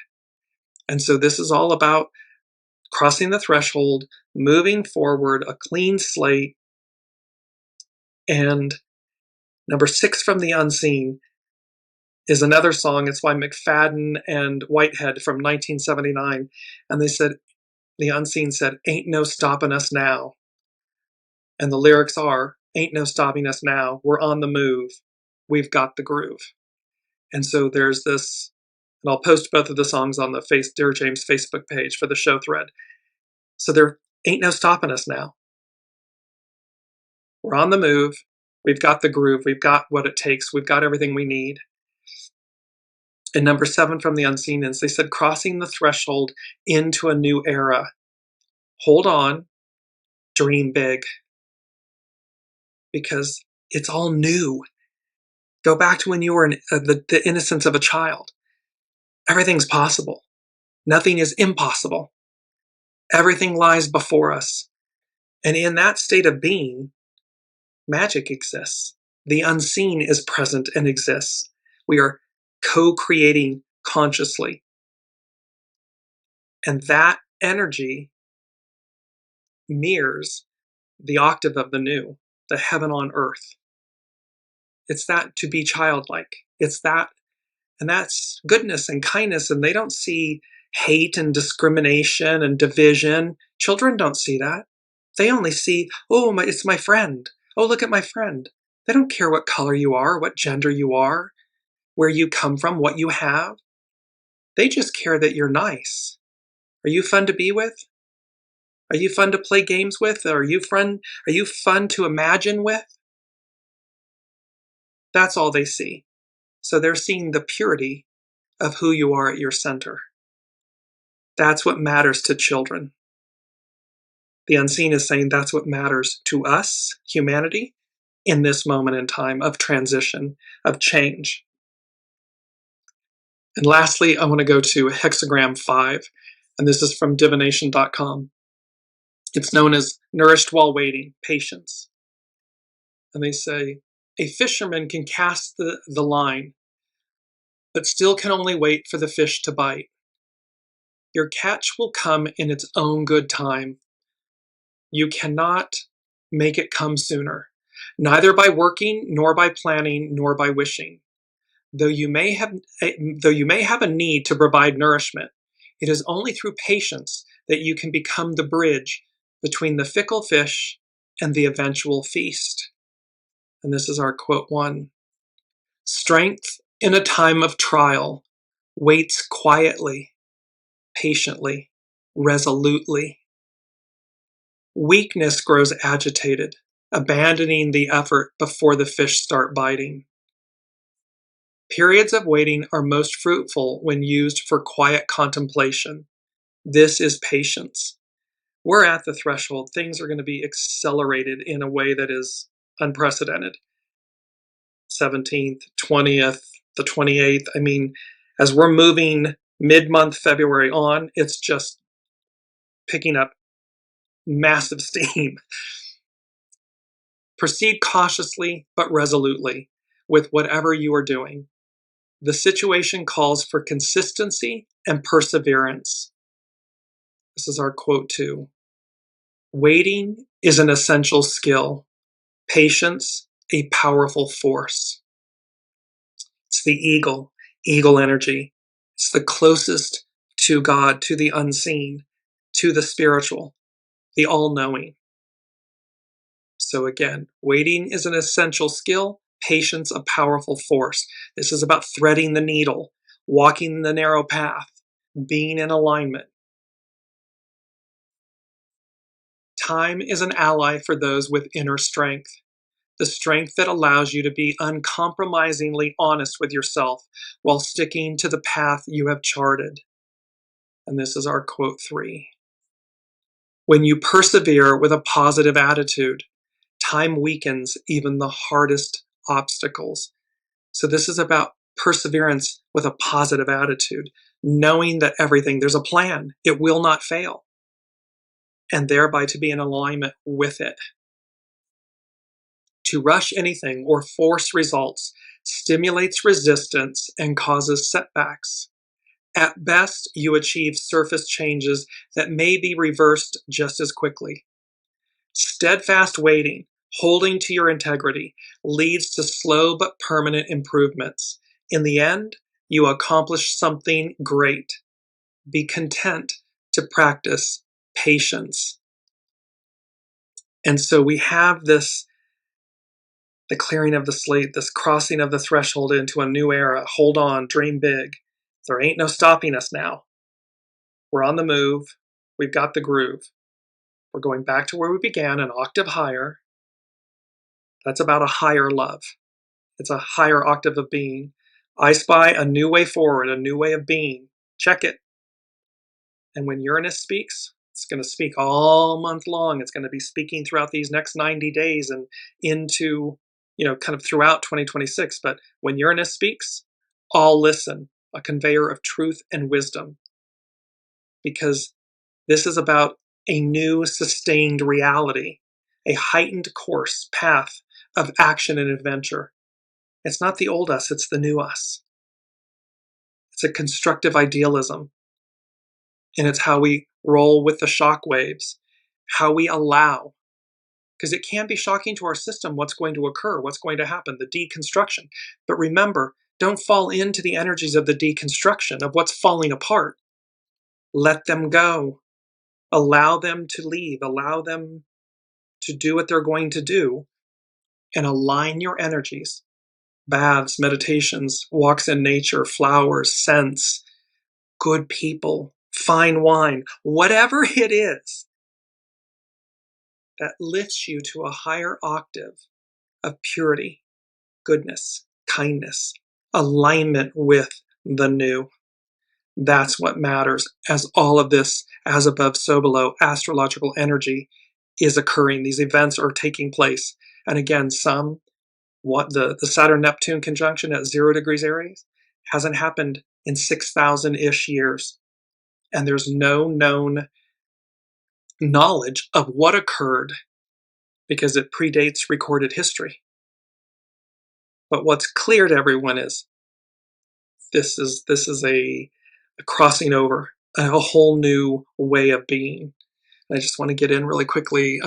Speaker 2: And so this is all about crossing the threshold, moving forward, a clean slate. And number 6 from the Unseen is another song. It's by McFadden and Whitehead from 1979. And they said, the Unseen said, "Ain't no stopping us now." And the lyrics are, "Ain't no stopping us now. We're on the move. We've got the groove." And so there's this, and I'll post both of the songs on the Dearjames Facebook page for the show thread. So there ain't no stopping us now. We're on the move. We've got the groove. We've got what it takes. We've got everything we need. And number 7 from the Unseen is, they said, crossing the threshold into a new era. Hold on. Dream big. Because it's all new. Go back to when you were in the innocence of a child. Everything's possible. Nothing is impossible. Everything lies before us. And in that state of being, magic exists. The unseen is present and exists. We are co-creating consciously. And that energy mirrors the octave of the new, the heaven on earth. It's that to be childlike. It's that, and that's goodness and kindness, and they don't see hate and discrimination and division. Children don't see that. They only see, it's my friend. Oh, look at my friend. They don't care what color you are, what gender you are, where you come from, what you have. They just care that you're nice. Are you fun to be with? Are you fun to play games with? Are you fun to imagine with? That's all they see. So they're seeing the purity of who you are at your center. That's what matters to children. The unseen is saying that's what matters to us, humanity, in this moment in time of transition, of change. And lastly, I want to go to hexagram 5, and this is from divination.com. It's known as nourished while waiting, patience. And they say, a fisherman can cast the line, but still can only wait for the fish to bite. Your catch will come in its own good time. You cannot make it come sooner, neither by working, nor by planning, nor by wishing. Though you may have a need to provide nourishment, it is only through patience that you can become the bridge between the fickle fish and the eventual feast. And this is our quote 1. Strength in a time of trial waits quietly, patiently, resolutely. Weakness grows agitated, abandoning the effort before the fish start biting. Periods of waiting are most fruitful when used for quiet contemplation. This is patience. We're at the threshold. Things are going to be accelerated in a way that is unprecedented. 17th, 20th, the 28th. I mean, as we're moving mid-month February on, it's just picking up massive steam. Proceed cautiously but resolutely with whatever you are doing. The situation calls for consistency and perseverance. This is our quote 2. Waiting is an essential skill. Patience, a powerful force. It's the eagle energy. It's the closest to God, to the unseen, to the spiritual, the all-knowing. So again, waiting is an essential skill. Patience, a powerful force. This is about threading the needle, walking the narrow path, being in alignment. Time is an ally for those with inner strength, the strength that allows you to be uncompromisingly honest with yourself while sticking to the path you have charted. And this is our quote 3. When you persevere with a positive attitude, time weakens even the hardest obstacles. So this is about perseverance with a positive attitude, knowing that there's a plan. It will not fail. And thereby to be in alignment with it. To rush anything or force results stimulates resistance and causes setbacks. At best, you achieve surface changes that may be reversed just as quickly. Steadfast waiting, holding to your integrity, leads to slow but permanent improvements. In the end, you accomplish something great. Be content to practice patience. And so we have the clearing of the slate, this crossing of the threshold into a new era. Hold on, dream big. There ain't no stopping us now. We're on the move. We've got the groove. We're going back to where we began, an octave higher. That's about a higher love. It's a higher octave of being. I spy a new way forward, a new way of being. Check it. And when Uranus speaks, it's going to speak all month long. It's going to be speaking throughout these next 90 days and into, kind of throughout 2026. But when Uranus speaks, all listen, a conveyor of truth and wisdom. Because this is about a new sustained reality, a heightened course, path of action and adventure. It's not the old us, it's the new us. It's a constructive idealism. And it's how we roll with the shock waves, how we allow. Because it can be shocking to our system what's going to occur, what's going to happen, the deconstruction. But remember, don't fall into the energies of the deconstruction, of what's falling apart. Let them go. Allow them to leave. Allow them to do what they're going to do. And align your energies. Baths, meditations, walks in nature, flowers, scents, good people, fine wine, whatever it is that lifts you to a higher octave of purity, goodness, kindness, alignment with the new. That's what matters, as all of this, as above, so below, astrological energy is occurring. These events are taking place. And again, the Saturn-Neptune conjunction at 0 degrees Aries hasn't happened in 6,000-ish years. And there's no known knowledge of what occurred because it predates recorded history. But what's clear to everyone is this is a crossing over, a whole new way of being. I just want to get in really quickly.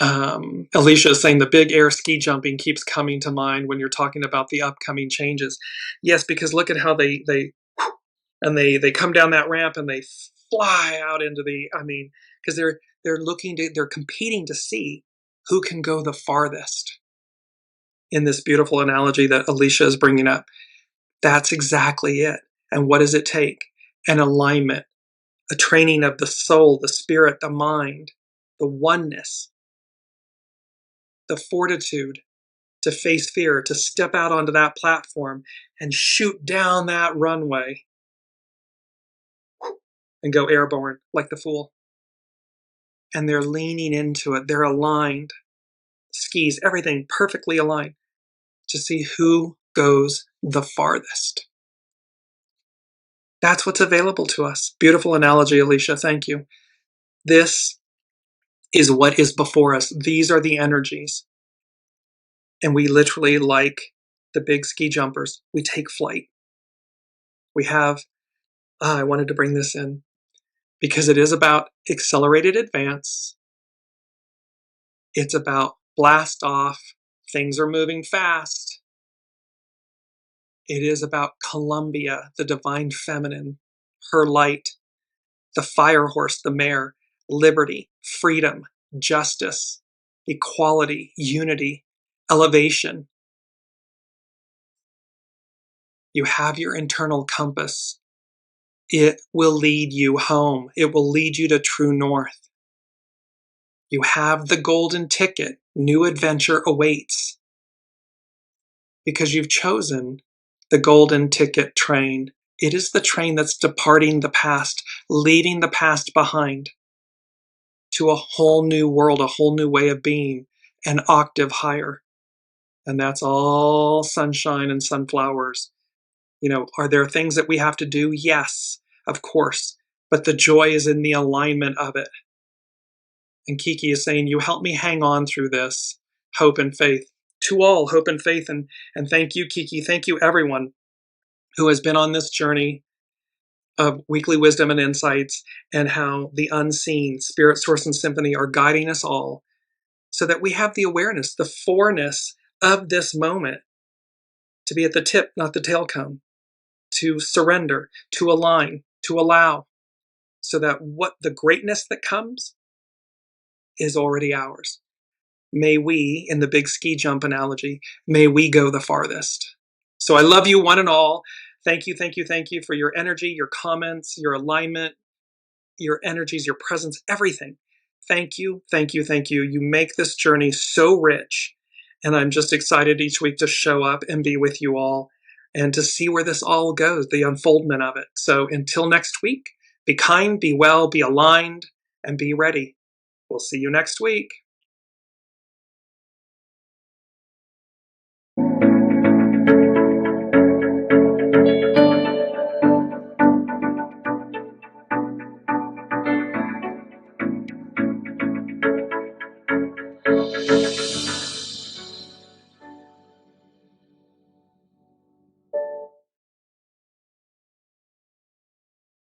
Speaker 2: Alicia is saying the big air ski jumping keeps coming to mind when you're talking about the upcoming changes. Yes, because look at how they come down that ramp and they fly out into because they're competing to see who can go the farthest. In this beautiful analogy that Alicia is bringing up, that's exactly it. And what does it take? An alignment, a training of the soul, the spirit, the mind, the oneness, the fortitude to face fear, to step out onto that platform and shoot down that runway and go airborne like the Fool. And they're leaning into it. They're aligned. Skis, everything perfectly aligned to see who goes the farthest. That's what's available to us. Beautiful analogy, Alicia. Thank you. This is what is before us. These are the energies. And we literally, like the big ski jumpers, we take flight. We have, I wanted to bring this in because it is about accelerated advance. It's about blast off. Things are moving fast. It is about Columbia, the divine feminine, her light, the fire horse, the mare, liberty, freedom, justice, equality, unity, elevation. You have your internal compass. It will lead you home. It will lead you to true north. You have the golden ticket. New adventure awaits. Because you've chosen the golden ticket train. It is the train that's departing the past, leaving the past behind to a whole new world, a whole new way of being, an octave higher. And that's all sunshine and sunflowers. Are there things that we have to do? Yes, of course. But the joy is in the alignment of it. And Kiki is saying, you help me hang on through this. Hope and faith. To all, hope and faith. And thank you, Kiki. Thank you, everyone who has been on this journey of weekly wisdom and insights, and how the unseen, Spirit, Source, and Symphony are guiding us all so that we have the awareness, the foreness of this moment to be at the tip, not the tail cone, to surrender, to align, to allow, so that what the greatness that comes is already ours. May we, in the big ski jump analogy, may we go the farthest. So I love you one and all. Thank you, thank you, thank you for your energy, your comments, your alignment, your energies, your presence, everything. Thank you, thank you, thank you. You make this journey so rich. And I'm just excited each week to show up and be with you all and to see where this all goes, the unfoldment of it. So until next week, be kind, be well, be aligned, and be ready. We'll see you next week.